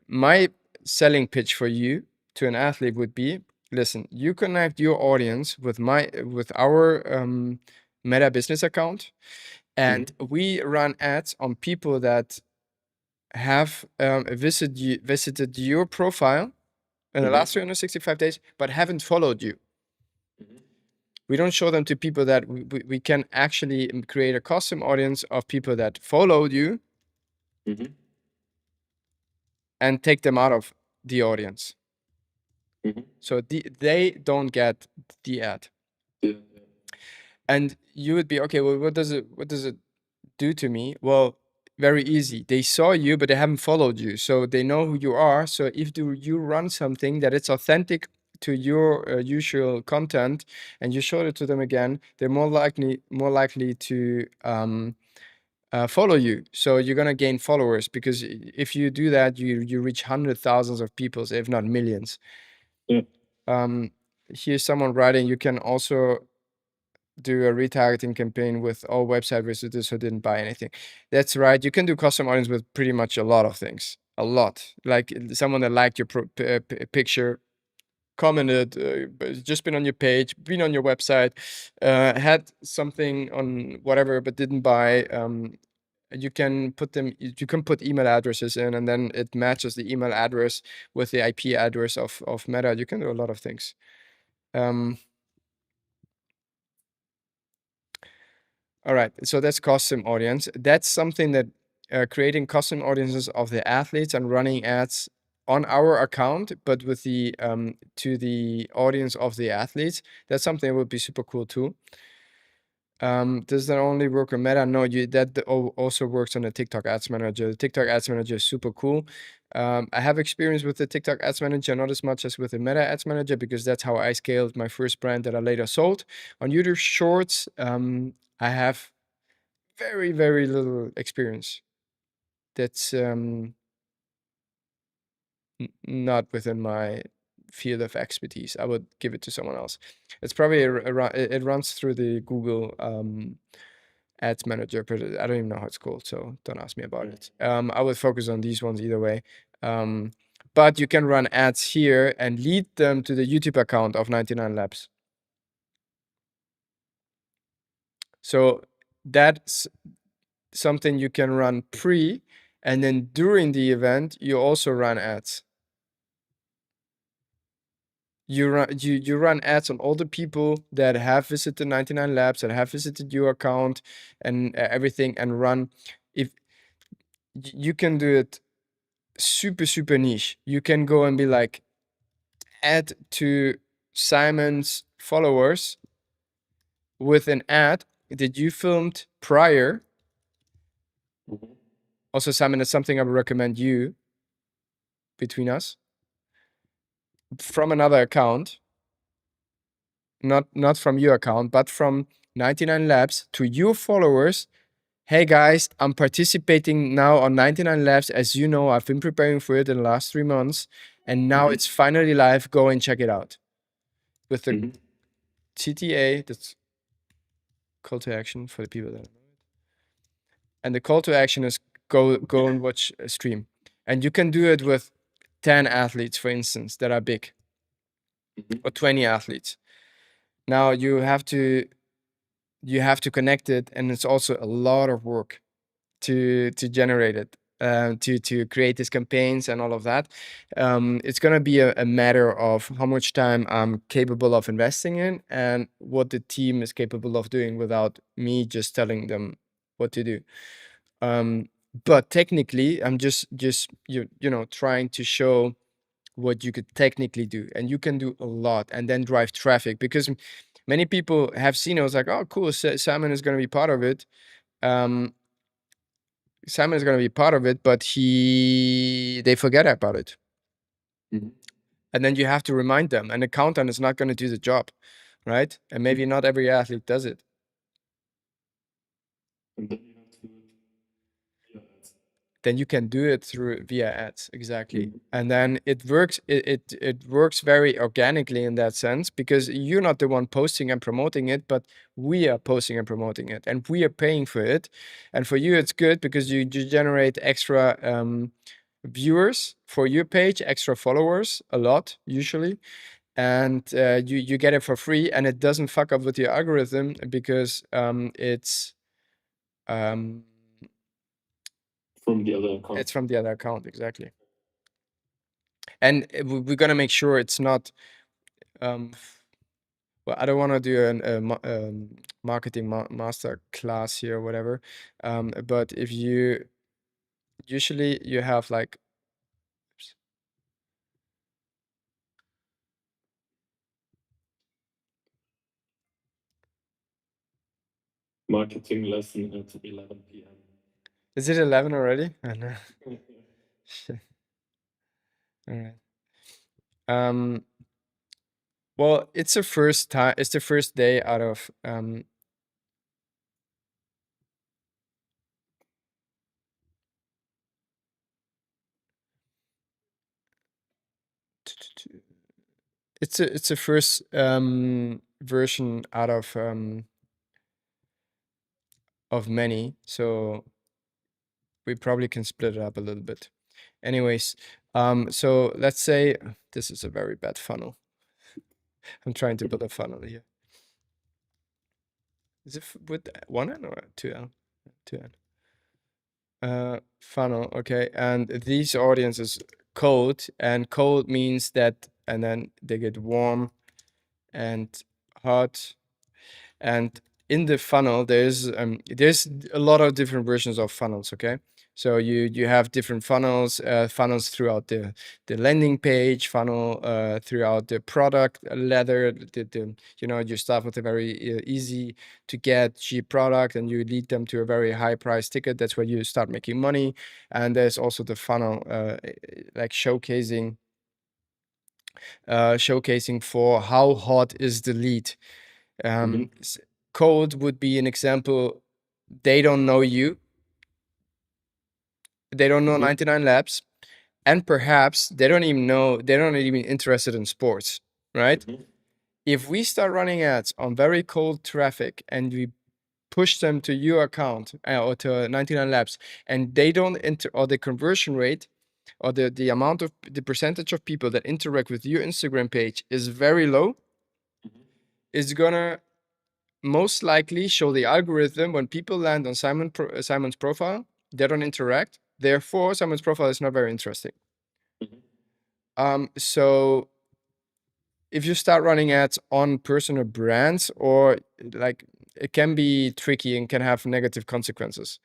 My selling pitch for you to an athlete would be, listen, you connect your audience with our Meta business account, and we run ads on people that have visited your profile in the last 365 days, but haven't followed you. We don't show them to people that we can actually create a custom audience of people that followed you and take them out of the audience. So they don't get the ad. And you would be, okay, well, what does it do to me? Well, very easy. They saw you, but they haven't followed you. So they know who you are. So if you run something that it's authentic to your usual content and you show it to them again, they're more likely to follow you. So you're gonna gain followers, because if you do that, you reach hundreds of thousands of people, if not millions. Here's someone writing, you can also do a retargeting campaign with all website visitors who didn't buy anything. That's right. You can do custom audience with pretty much a lot of things. A lot. Like someone that liked your picture, commented, just been on your page, been on your website, had something on whatever but didn't buy. You can put email addresses in, and then it matches the email address with the IP address of Meta. You can do a lot of things. All right, so that's custom audience. That's something that creating custom audiences of the athletes and running ads on our account, but with the to the audience of the athletes. That's something that would be super cool too. Does that only work on Meta? No, that also works on the TikTok Ads Manager. The TikTok Ads Manager is super cool. I have experience with the TikTok Ads Manager, not as much as with the Meta Ads Manager, because that's how I scaled my first brand that I later sold. On YouTube Shorts, I have very, very little experience. That's not within my field of expertise. I would give it to someone else. It's probably it runs through the Google Ads Manager, but I don't even know how it's called, so don't ask me about it. I would focus on these ones either way. But you can run ads here and lead them to the YouTube account of 99 Labs. So that's something you can run pre, and then during the event, you also run ads. You run ads on all the people that have visited 99 Labs, that have visited your account and everything, and run. If you can do it super niche. You can go and be like, add to Simon's followers with an ad that you filmed prior. Also, Simon, it's something I would recommend you between us from another account, not from your account, but from 99 Labs to your followers. Hey guys, I'm participating now on 99 Labs. As you know, I've been preparing for it in the last 3 months, and now it's finally live. Go and check it out. With the CTA, that's call to action for the people that know it. And the call to action is go and watch a stream. And you can do it with 10 athletes, for instance, that are big, or 20 athletes. Now you have to connect it, and it's also a lot of work to generate it, to create these campaigns and all of that. It's gonna be a matter of how much time I'm capable of investing in and what the team is capable of doing without me just telling them what to do. But technically, I'm just you know, trying to show what you could technically do, and you can do a lot and then drive traffic, because many people have seen it. I was like, oh cool, Simon is going to be part of it. Simon is going to be part of it, but they forget about it. And then you have to remind them, and the countdown is not going to do the job, right? And maybe not every athlete does it. And then you have to do it via ads. Then you can do it through via ads, exactly. And then it works. It works very organically in that sense, because you're not the one posting and promoting it, but we are posting and promoting it, and we are paying for it. And for you, it's good because you generate extra viewers for your page, extra followers, a lot usually, and you get it for free, and it doesn't fuck up with your algorithm, because it's from the other account. It's from the other account, exactly. And we're gonna make sure it's not. Well, I don't want to do a marketing master class here or whatever. But if you usually you have like. Marketing lesson at 11 p.m. Is it 11 already? I know. Shit. All right. Well, it's the first time. It's the first day out of it's a first version out of many, so we probably can split it up a little bit. Anyways, so let's say this is a very bad funnel. I'm trying to build a funnel here. Is it with one N or two N? Two N. Funnel, okay. And these audiences cold, and cold means that, and then they get warm and hot. And in the funnel, there's a lot of different versions of funnels, okay? So you have different funnels, funnels throughout the landing page, funnel throughout the product ladder. You know, you start with a very easy to get cheap product, and you lead them to a very high price ticket. That's where you start making money. And there's also the funnel like showcasing for how hot is the lead. Cold would be an example. They don't know you. They don't know 99 Labs, and perhaps they don't even know. They're not even interested in sports, right? If we start running ads on very cold traffic and we push them to your account or to 99 Labs, and they don't enter, or the conversion rate or the amount of the percentage of people that interact with your Instagram page is very low, it's gonna most likely show the algorithm when people land on Simon's profile, they don't interact. Therefore, Simon's profile is not very interesting. So if you start running ads on personal brands, or like, it can be tricky and can have negative consequences.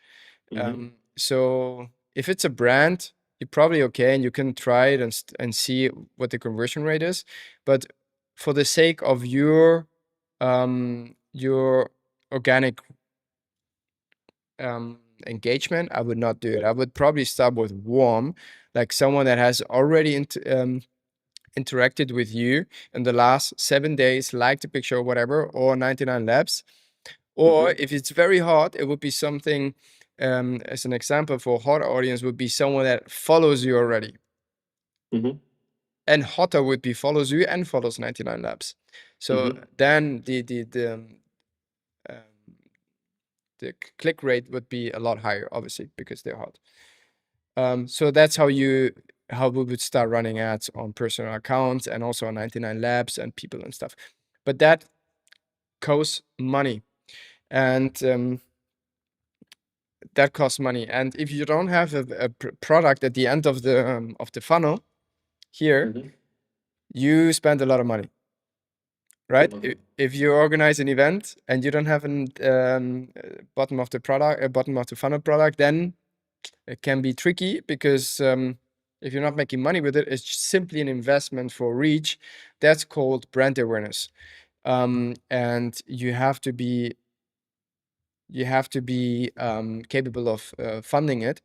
So if it's a brand, you're probably okay, and you can try it and see what the conversion rate is. But for the sake of your organic engagement, I would not do it. I would probably start with warm, like someone that has already interacted with you in the last 7 days, liked the picture or whatever, or 99 labs. Or if it's very hot, it would be something, as an example for a hot audience, would be someone that follows you already. And hotter would be follows you and follows 99 labs. So then the click rate would be a lot higher, obviously, because they're hot. So that's how we would start running ads on personal accounts and also on 99 labs and people and stuff. But that costs money, and that costs money. And if you don't have a product at the end of the funnel here, you spend a lot of money, right? If you organize an event and you don't have an bottom of the funnel product, then it can be tricky, because if you're not making money with it, it's simply an investment for reach. That's called brand awareness, and you have to be capable of funding it.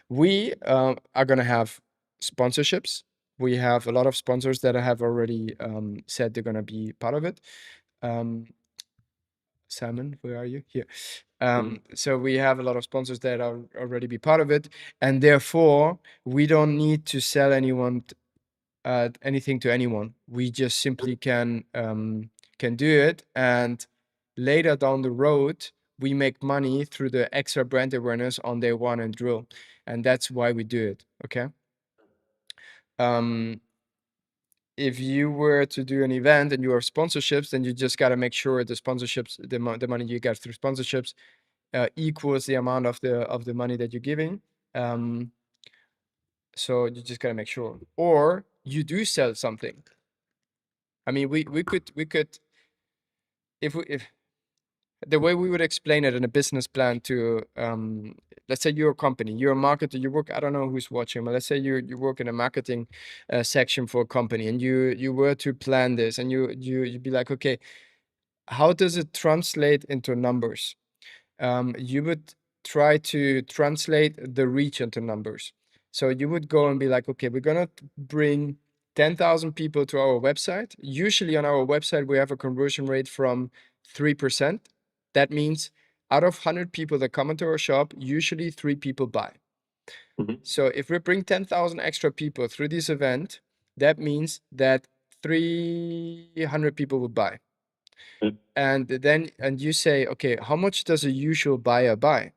We are going to have sponsorships. We have a lot of sponsors that have already said they're going to be part of it. Simon, where are you? Here. So we have a lot of sponsors that are already be part of it, and therefore we don't need to sell anything to anyone. We just simply can do it, and later down the road we make money through the extra brand awareness on day one and drill, and that's why we do it. Okay. If you were to do an event and you have sponsorships, then you just got to make sure the sponsorships, the money you get through sponsorships, equals the amount of the money that you're giving. So you just got to make sure, or you do sell something. I mean, we could if the way we would explain it in a business plan to let's say you're a company, you're a marketer, you work, I don't know who's watching, but let's say you work in a marketing section for a company, and you were to plan this, and you'd be like, okay, how does it translate into numbers? You would try to translate the reach into numbers. So you would go and be like, okay, we're gonna bring 10,000 people to our website. Usually on our website, we have a conversion rate from 3%. That means out of 100 people that come into our shop, usually 3 people buy. So if we bring 10,000 extra people through this event, that means that 300 people will buy. And you say, okay, how much does a usual buyer buy?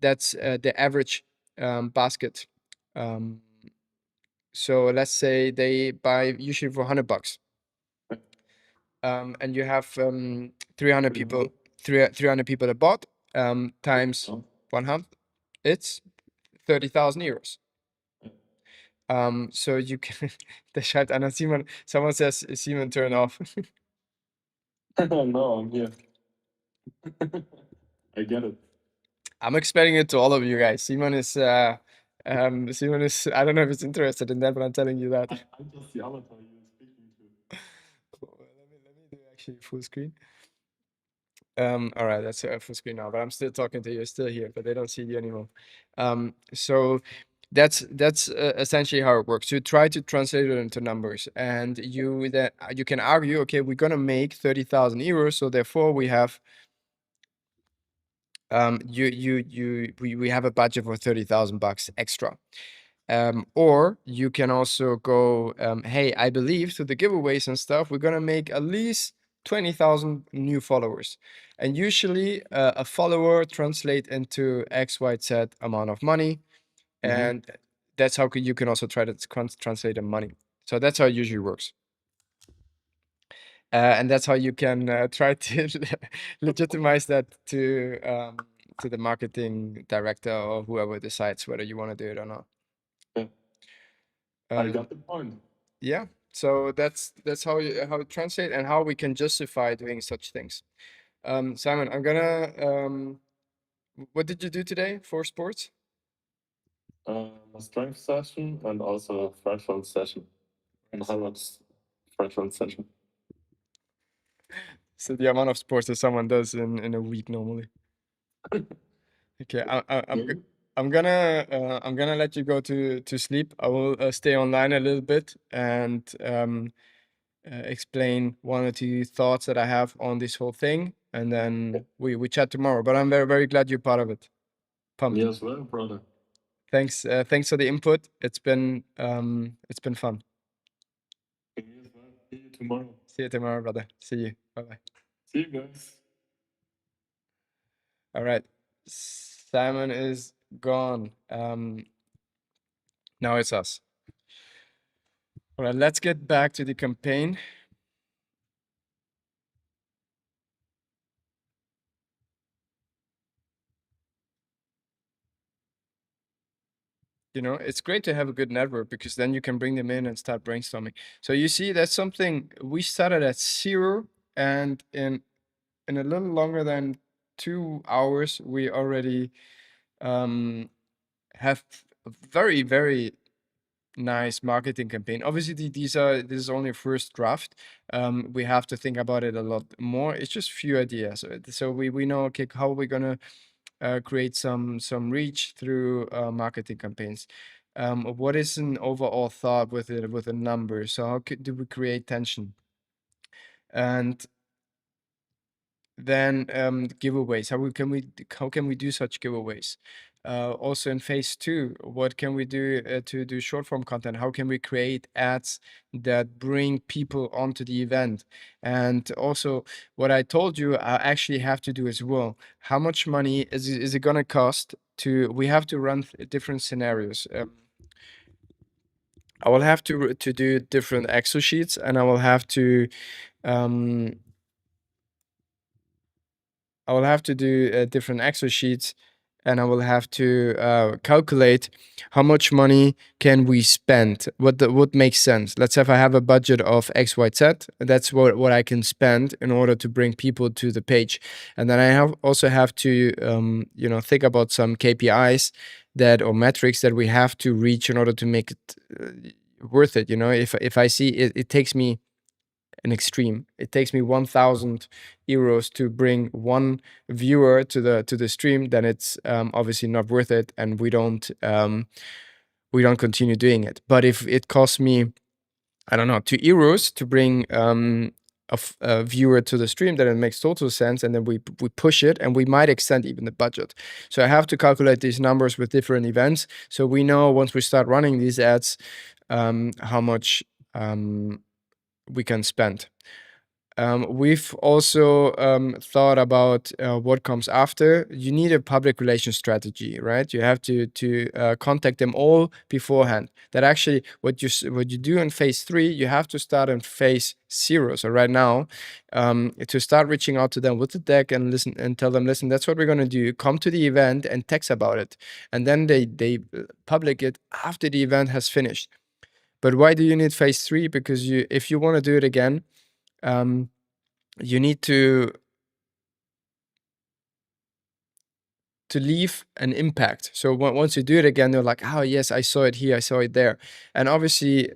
That's the average basket. So let's say they buy usually for $100. And you have 300 people, 300 people that bought, times 100, it's 30,000 euros. So you can, der schreibt einer, Simon, someone says, Simon, turn off. No, I'm here. I get it. I'm explaining it to all of you guys. Simon is, I don't know if he's interested in that, but I'm telling you that. I'm just the avatar you're speaking to. Let me do actually full screen. All right, that's full screen now, but I'm still talking to you, you're still here, but they don't see you anymore. So that's essentially how it works. You try to translate it into numbers, and you can argue, okay, we're gonna make 30,000 euros, so therefore we have we have a budget for 30,000 bucks extra. Or you can also go, hey, I believe through the giveaways and stuff, we're gonna make at least 20,000 new followers. And usually a follower translate into X, Y, Z amount of money. And that's how you can also try to translate the money. So that's how it usually works. And that's how you can try to legitimize that to the marketing director or whoever decides whether you want to do it or not. I got the point. Yeah, so that's how it translate and how we can justify doing such things. Simon, I'm gonna what did you do today for sports? A strength session and also a threshold session. And how much threshold session? So the amount of sports that someone does in a week normally. Okay, I'm gonna let you go to sleep. I will stay online a little bit and explain one or two thoughts that I have on this whole thing, and then we chat tomorrow. But I'm very glad you're part of it. Pumped. Me as well, brother. Thanks for the input. It's been fun. Me as well. See you tomorrow. See you tomorrow, brother. See you. Bye bye. See you guys. All right. Simon is gone. Now it's us. All right, let's get back to the campaign. You know, it's great to have a good network because then you can bring them in and start brainstorming. So you see, that's something we started at 0, and in a little longer than 2 hours, we already have a very nice marketing campaign. Obviously, this is only a first draft. We have to think about it a lot more. It's just few ideas. So we know, okay, how we're gonna create some reach through marketing campaigns. What is an overall thought with it, with a number? So how do we create tension? And then giveaways. How can we do such giveaways? Also in phase 2, what can we do to do short form content? How can we create ads that bring people onto the event? And also, what I told you, I actually have to do as well. How much money is it going to cost to? We have to run different scenarios. I will have to do different Excel sheets, and I will have to do different Excel sheets, and I will have to calculate how much money can we spend. What makes sense? Let's say if I have a budget of X, Y, Z, that's what I can spend in order to bring people to the page. And then I also have to think about some KPIs or metrics that we have to reach in order to make it worth it. You know, if I see it takes me an extreme. It takes me 1,000 euros to bring one viewer to the stream, then it's obviously not worth it, and we don't continue doing it. But if it costs me, I don't know, 2 euros to bring a viewer to the stream, then it makes total sense, and then we push it, and we might extend even the budget. So I have to calculate these numbers with different events, so we know once we start running these ads how much we can spend. We've also thought about what comes after. You need a public relations strategy, right? You have to contact them all beforehand. That actually, what you do in phase 3, you have to start in phase 0. So right now, to start reaching out to them with the deck and listen and tell them, listen, that's what we're gonna do. Come to the event and text about it, and then they public it after the event has finished. But why do you need phase 3? Because if you want to do it again, you need to leave an impact. So once you do it again, they're like, oh yes, I saw it here, I saw it there. And obviously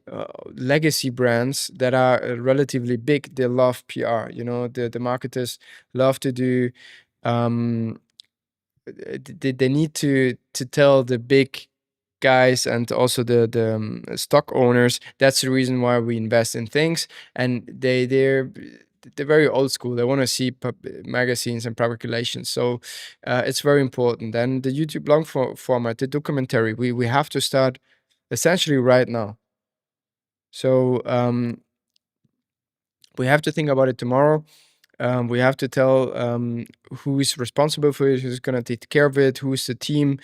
legacy brands that are relatively big, they love PR. You know, the marketers love to do they need to tell the big guys and also the stock owners. That's the reason why we invest in things, and they're very old school. They want to see magazines and public relations, so it's very important. And the YouTube long format, the documentary, we have to start essentially right now. So we have to think about it tomorrow. We have to tell who is responsible for it, who's going to take care of it, who's the team,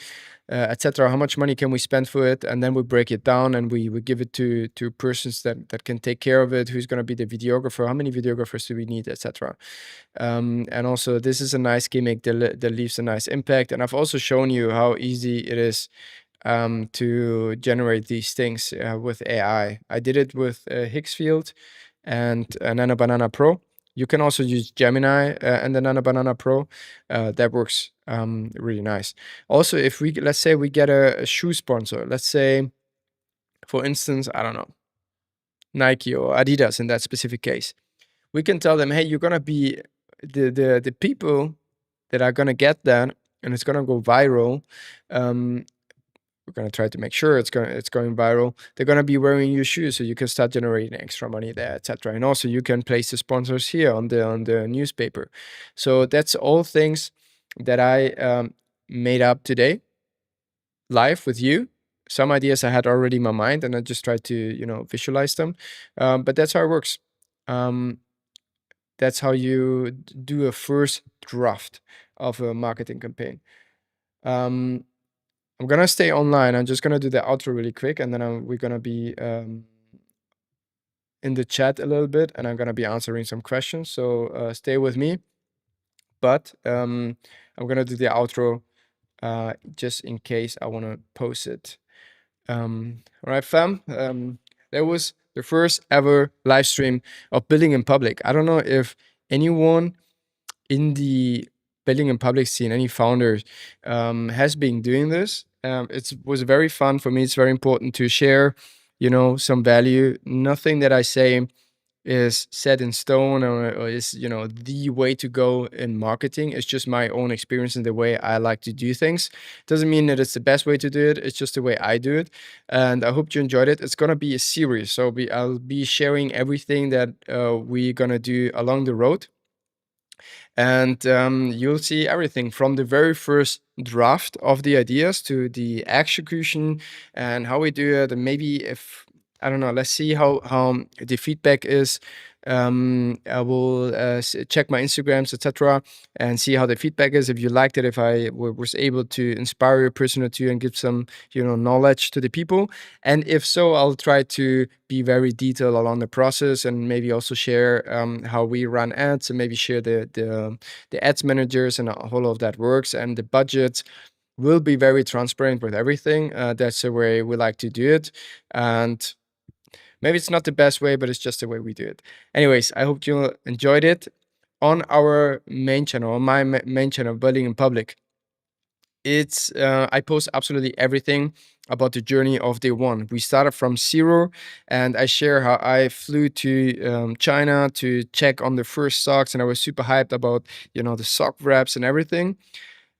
etc. How much money can we spend for it? And then we break it down and we give it to persons that can take care of it. Who's going to be the videographer? How many videographers do we need, etc. And also, this is a nice gimmick that leaves a nice impact. And I've also shown you how easy it is to generate these things with AI. I did it with Higgsfield and Nano Banana Pro. You can also use Gemini and the Nano Banana Pro. That works really nice. Also, if let's say we get a shoe sponsor, let's say, for instance, I don't know, Nike or Adidas in that specific case, we can tell them, hey, you're gonna be the people that are gonna get that, and it's gonna go viral. We're gonna try to make sure it's going viral. They're gonna be wearing your shoes, so you can start generating extra money there, etc. And also, you can place the sponsors here on the newspaper. So that's all things that I made up today, live with you. Some ideas I had already in my mind, and I just tried to visualize them. But that's how it works. That's how you do a first draft of a marketing campaign. I'm gonna stay online. I'm just gonna do the outro really quick, and then we're gonna be in the chat a little bit, and I'm gonna be answering some questions. So stay with me. But I'm gonna do the outro just in case I wanna post it. All right, fam. That was the first ever live stream of building in public. I don't know if anyone in the building in public scene, any founders, has been doing this. It was very fun for me. It's very important to share, some value. Nothing that I say is set in stone or is the way to go in marketing. It's just my own experience and the way I like to do things. Doesn't mean that it's the best way to do it. It's just the way I do it, and I hope you enjoyed it. It's gonna be a series, so I'll be sharing everything that we're gonna do along the road. And you'll see everything from the very first draft of the ideas to the execution and how we do it. And maybe if, I don't know, let's see how the feedback is. I will check my Instagrams, etc., and see how the feedback is. If you liked it, if I was able to inspire a person or two and give some, knowledge to the people. And if so, I'll try to be very detailed along the process, and maybe also share how we run ads, and maybe share the ads managers and all of that works, and the budgets will be very transparent with everything. That's the way we like to do it. And maybe it's not the best way, but it's just the way we do it. Anyways, I hope you enjoyed it. On our main channel, on my main channel, Building in Public, it's I post absolutely everything about the journey of day one. We started from zero, and I share how I flew to China to check on the first socks, and I was super hyped about the sock wraps and everything.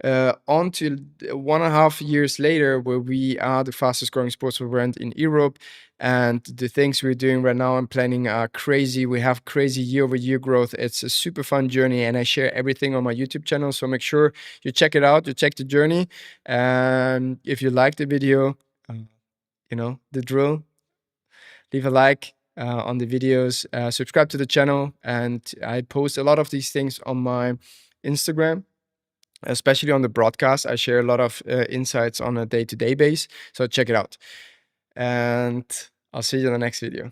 On to 1.5 years later, where we are the fastest growing sportswear brand in Europe, and the things we're doing right now and planning are crazy. We have crazy year-over-year growth. It's a super fun journey, and I share everything on my YouTube channel, so make sure you check it out, you check the journey. And if you like the video, the drill, leave a like on the videos, subscribe to the channel, and I post a lot of these things on my Instagram, especially on the broadcast. I share a lot of insights on a day-to-day base, so check it out. And I'll see you in the next video.